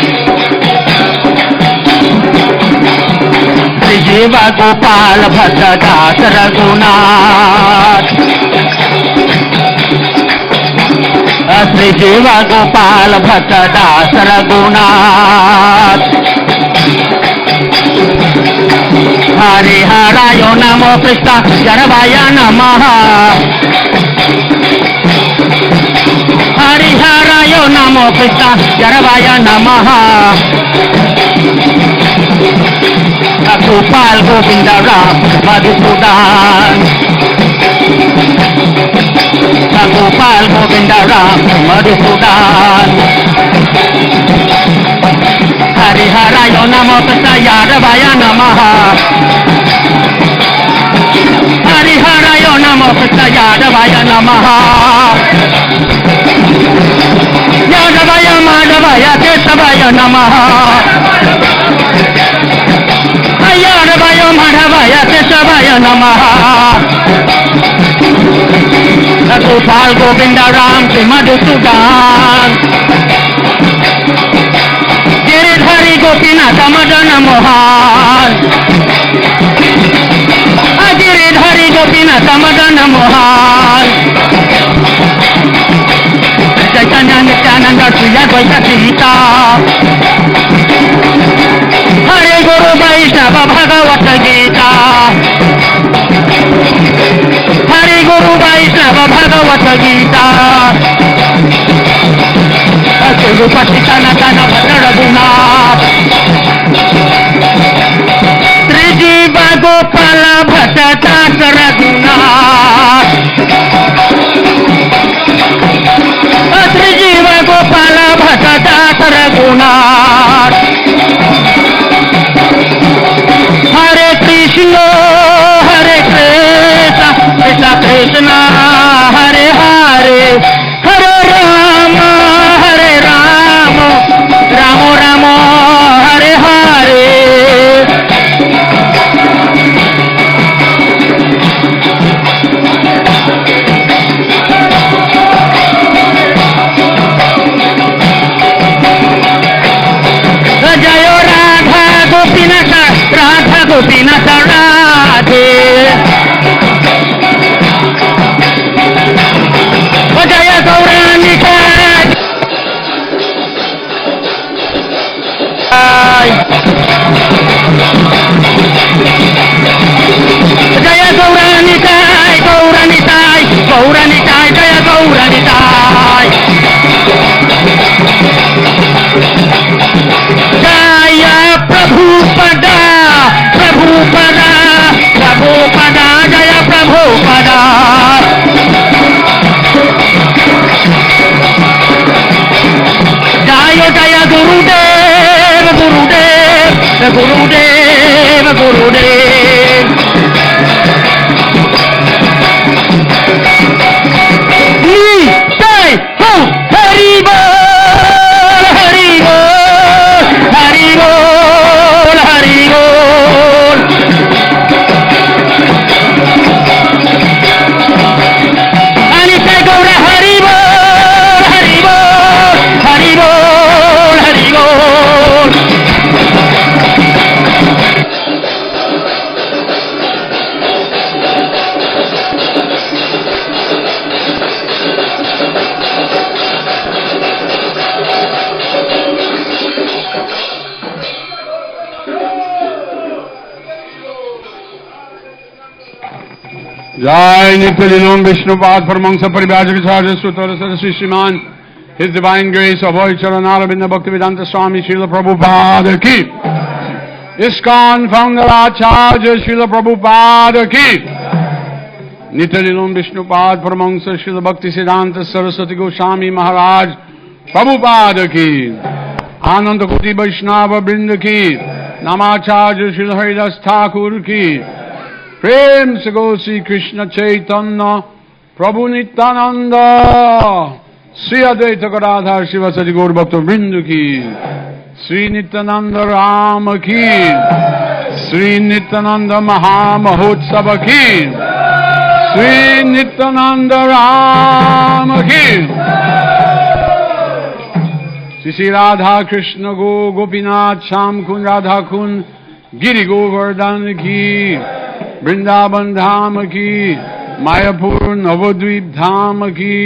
Sri Jiva Gopal Bhatta Dasa Raghunath Sri Jiva Gopal Bhatta Dasa Raghunath Hare Harayo Namo Krishna Yaravaya Namaha Hare Harayo Namo Krishna Yaravaya Namaha Gopal Govinda Ram Madhusudan Gopal Govinda Ram Madhusudan Hare Harayo Namo Krishna Yadavaya Namaha Hare Harayo Namo Krishna Yadavaya Namaha Yadavaya Madhavaya Kesavaya Namaha Yadavaya Madhavaya Kesavaya Namaha Gopal Govinda Ram Sri Madhusudan Giridhari Gopinath Madana Mohan Giridhari Gopinath Madana Mohan Chaitanya Nityananda Sri Advaita Sita वैष्णव भगवत गीता हरि गुरु वैष्णव भगवत गीता तिरुपति सनातन भद्र रघुनाथ त्रिजीव गोपाल भट्ट दास रघुनाथ त्रिजीव गोपाल भट्ट दास रघुनाथ हरे कृष्ण कृष्ण कृष्ण हरे हरे हरे राम राम राम हरे हरे जय राधा गोपीनाथ राधे जय गौरानिका जय गौरानिताय गौरानिताय गौरानिताय जय गौरानिताय जय प्रभुपदा प्रभुपदा प्रभुपदा जय प्रभुपदा जय जय गुरुदेव गुरुदेव गुरुदेव गुरुदेव जय हो हरि बोल हरि बोल हरि बोल हरि बोल अनित्य गौर हरि बोल हरि बोल हरि बोल हरि बोल Jai Nityananda Vishnupada Paramahansa Parivajaka Charya Sutara Saraswati Sriman His Divine Grace Avoid Charanarabinda Bhaktivedanta Swami Srila Prabhupada Ki ISKCON Founder Acharya Srila Prabhupada Ki Nityananda Vishnupada Paramahansa Srila Bhaktisiddhanta Saraswati Goswami Maharaj Prabhupada Ki Ananda Koti Vaishnava Brinda Ki Namacharya Srila Haridas Thakur Ki प्रेम से गो श्री कृष्ण चैतन्य प्रभु नित्यानंद श्री अद्वैत गदाधर शिव सदि गौर भक्त वृंद की श्री नित्यानंद राम की श्री नित्यानंद महामहोत्सव की श्री नित्यानंद राम की श्री राधा कृष्ण गो गोपीनाथ श्याम कुंज राधा कुंज गिरि गोवर्धन की वृंदावन धाम की मायापुर नवद्वीप धाम की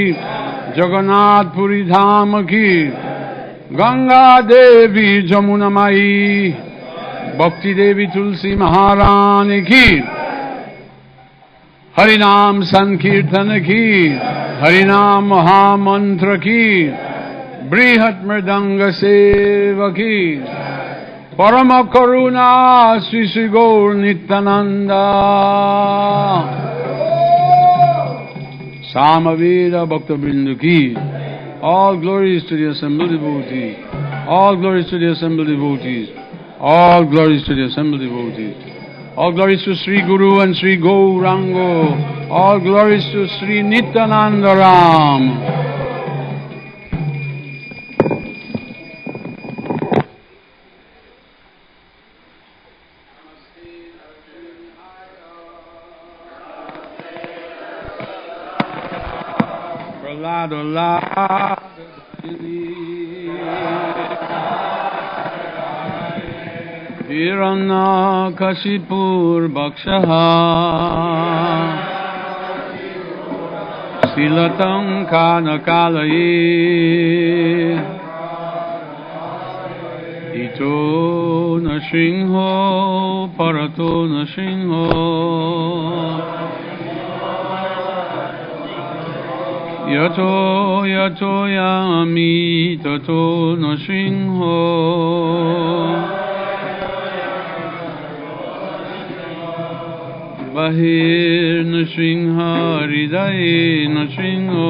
जगन्नाथपुरी धाम की गंगा देवी जमुना माई भक्ति देवी तुलसी महारानी की हरिनाम संकीर्तन की हरिनाम महामंत्र की बृहत मृदंग सेवकी परम करुणा श्री श्री गौर नित्यानंदा सामवेद भक्त वृंद की all glories to the assembled devotees, all glories to the assembled devotees, all glories to the assembled devotees, all glories to Sri Guru and Sri Gaurango, all glories to Sri Nityananda Ram. Hiranyakashipur Bhakshaha Silatam Kanakalaye Ito Nrsimho Parato Nrsimho Yato Yato Yami Tato Nrsimho Bahir Nrsimha Hriday Nrsimho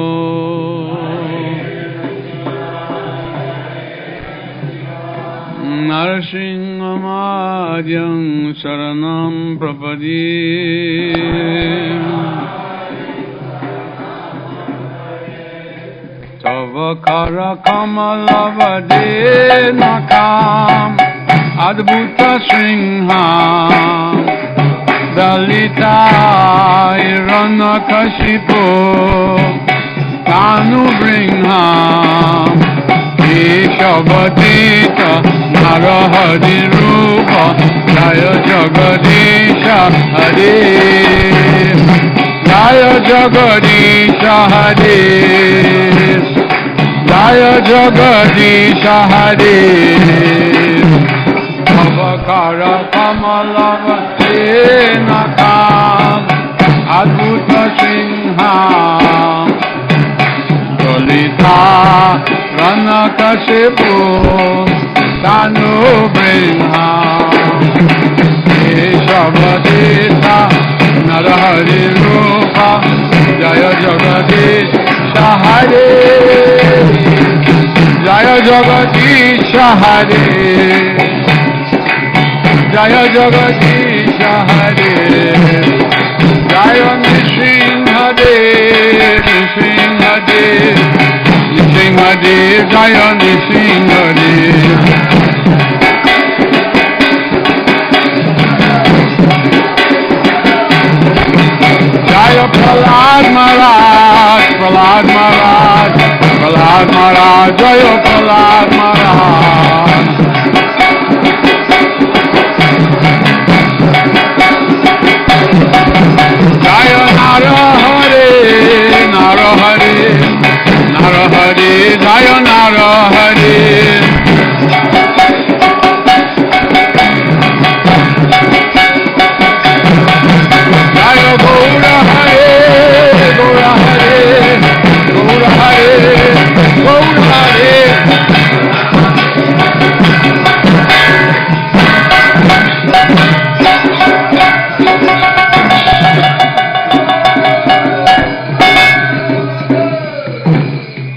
Narsimhamadhyam Sharanam Prapadye Tava Kara Kamalavade Nakam Adbhuta Sringham Dalita Hiranakashipu Tanu Bringham Keshavadita Narahari Rupa Jaya Jagadisha Hare Jaya Jagadisha Hare Jaya Jagadisha Hare Avakara Kamalavate Nakam Adbhuta Singham Dolita Ranakashipu Tanu Bringham Keshavadita Narahari Rupa Jaya Jagadisha Hare Jaya Jagadisha Hare Jaya Jagadisha Hare Jaya Nrsimhadev Nrsimhadev Nrsimhadev Jaya Nrsimhadev Jaya Prahlad Maharaj Prahlad Maharaj Prahlad Maharaj Jaya Prahlad Maharaj Jaya Narahari Narahari Narahari Jaya Narahari Jaya Gaura Hare Gaura Hare Gaura Hare Gaura Hare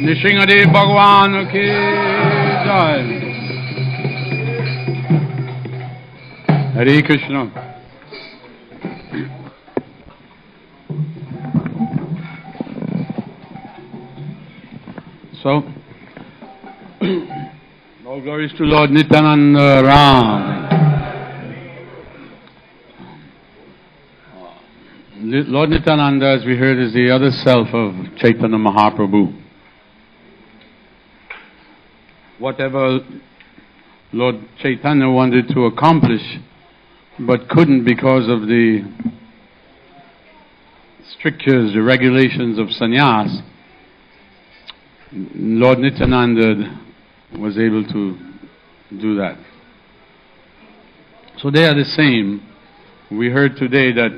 Nrsimhadev Bhagwan ki jai. Hare Krishna. So, all glories to Lord Nityananda Ram. Lord Nityananda, as we heard, is the other self of Chaitanya Mahaprabhu. Whatever Lord Chaitanya wanted to accomplish, but couldn't because of the strictures, the regulations of sannyas, Lord Nityananda was able to do that. So they are the same. We heard today that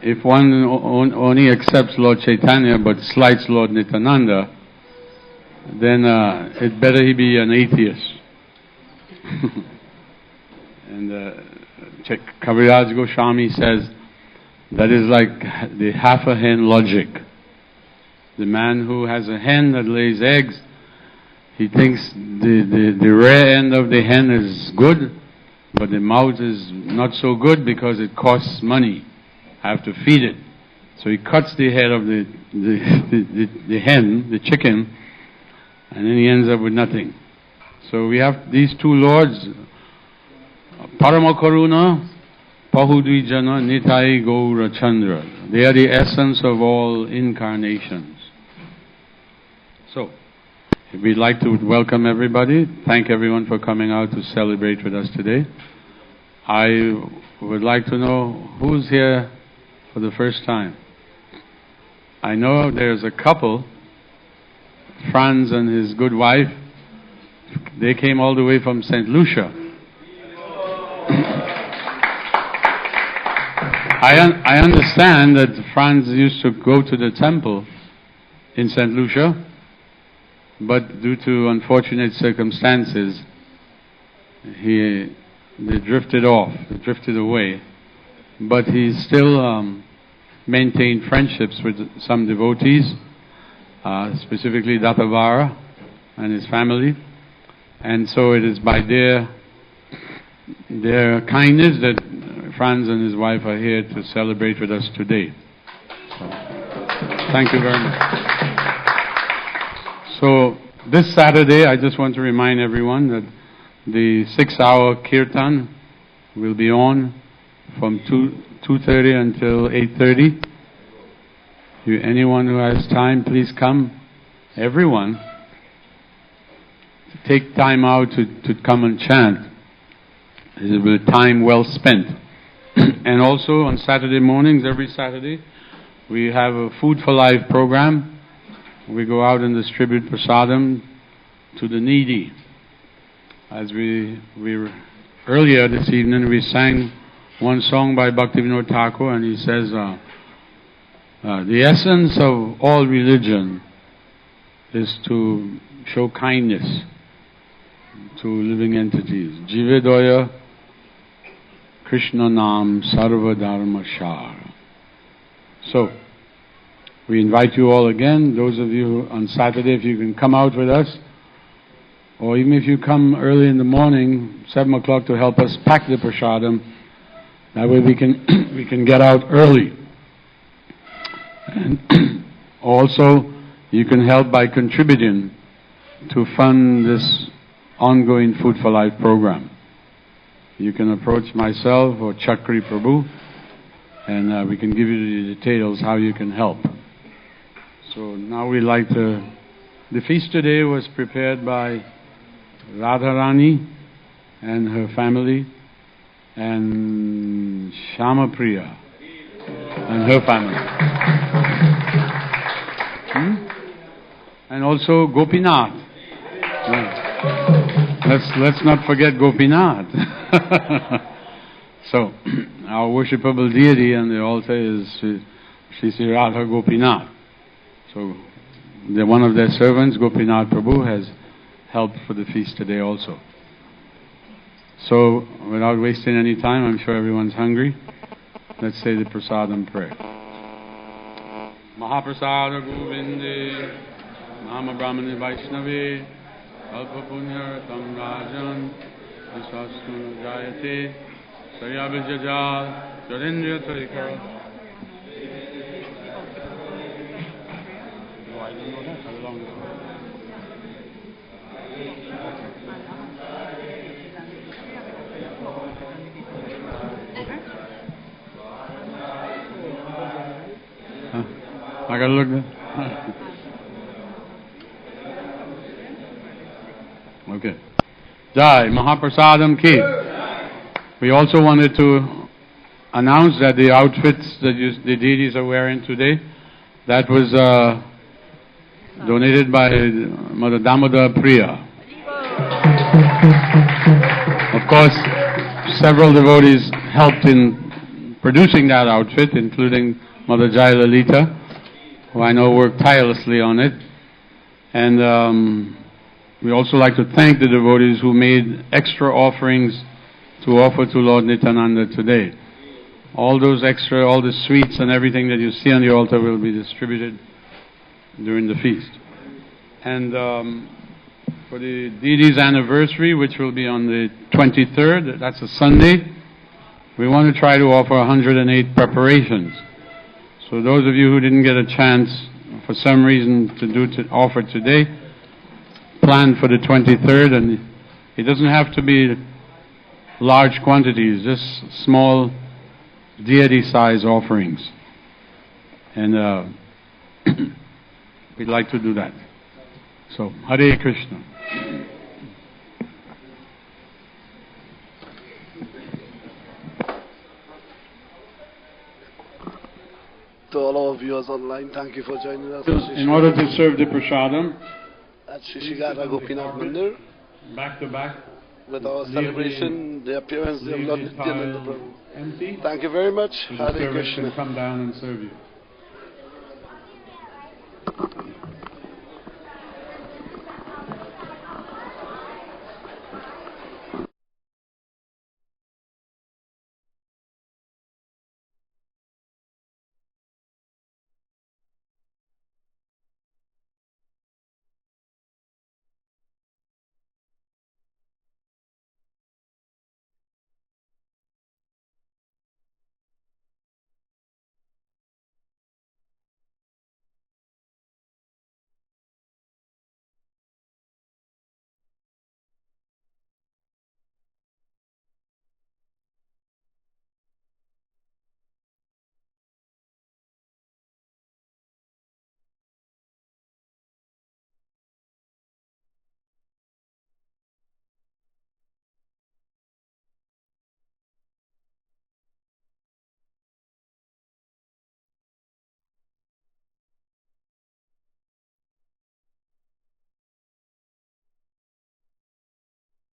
if one only accepts Lord Chaitanya but slights Lord Nityananda, then it better he be an atheist. And Kaviraj Goswami says that is like the half a hen logic. The man who has a hen that lays eggs, he thinks the rear end of the hen is good, but the mouth is not so good because it costs money. I have to feed it. So he cuts the head of the hen, the chicken, and then he ends up with nothing. So we have these two lords, Paramakaruna, Pahudvijana, Nitai Gaura Chandra. They are the essence of all incarnations. So, we'd like to welcome everybody, thank everyone for coming out to celebrate with us today. I would like to know who's here for the first time. I know there's a couple, Franz and his good wife. They came all the way from St. Lucia. I understand that Franz used to go to the temple in St. Lucia, but due to unfortunate circumstances, they drifted off, they drifted away. But he still maintained friendships with some devotees, specifically Datavara and his family. And so it is by their kindness that Franz and his wife are here to celebrate with us today. So, thank you very much. So this Saturday, I just want to remind everyone that the 6-hour kirtan will be on from 2:30 until 8:30. Anyone who has time, please come. Everyone, take time out to come and chant. It will be time well spent. And also on Saturday mornings, every Saturday, we have a Food for Life program. We go out and distribute prasadam to the needy. As we earlier this evening, we sang one song by Bhaktivinoda Thakur, and he says, the essence of all religion is to show kindness to living entities. Jivedaya Krishna Nam Sarva Dharma Shar. So, we invite you all again, those of you on Saturday, if you can come out with us, or even if you come early in the morning, 7 o'clock, to help us pack the prasadam. That way we can get out early. And also, you can help by contributing to fund this ongoing Food for Life program. You can approach myself or Chakri Prabhu, and we can give you the details how you can help. So now we'd like to... The feast today was prepared by Radharani and her family, and Shama Priya and her family. And also Gopinath. Let's not forget Gopinath. So, our worshipable deity on the altar is Sri Sri Radha Gopinath. So, one of their servants, Gopinath Prabhu, has helped for the feast today also. So, without wasting any time, I'm sure everyone's hungry. Let's say the prasadam prayer. Mahaprasada Govinde, Mahama Brahmani Vaishnave, Alpa Punya Tam Rajan, Visastu Jayate, Saryabhijajal, Jodendriya Tarika. No, I don't know that. How long is it? I gotta look there. Okay. Jai Mahaprasadam Ki. We also wanted to announce that the outfits that the deities are wearing today, that was donated by Mother Damodar Priya. Of course, several devotees helped in producing that outfit, including Mother Jai Lalita, who I know worked tirelessly on it. And we also like to thank the devotees who made extra offerings to offer to Lord Nityananda today. All those extra, all the sweets and everything that you see on the altar will be distributed during the feast. And for the deity's anniversary, which will be on the 23rd, that's a Sunday, we want to try to offer 108 preparations. So those of you who didn't get a chance for some reason to offer today, plan for the 23rd, and it doesn't have to be large quantities, just small deity-size offerings. And we'd like to do that. So, Hare Krishna. To all our viewers online, thank you for joining us. In order to serve the prasadam at Shri Vigraha Gopinath Mandir, back to back with our celebration, the appearance of Lord Nityananda Prabhu. empty, Thank you very much. so the Hare servants Krishna. can come down and serve you.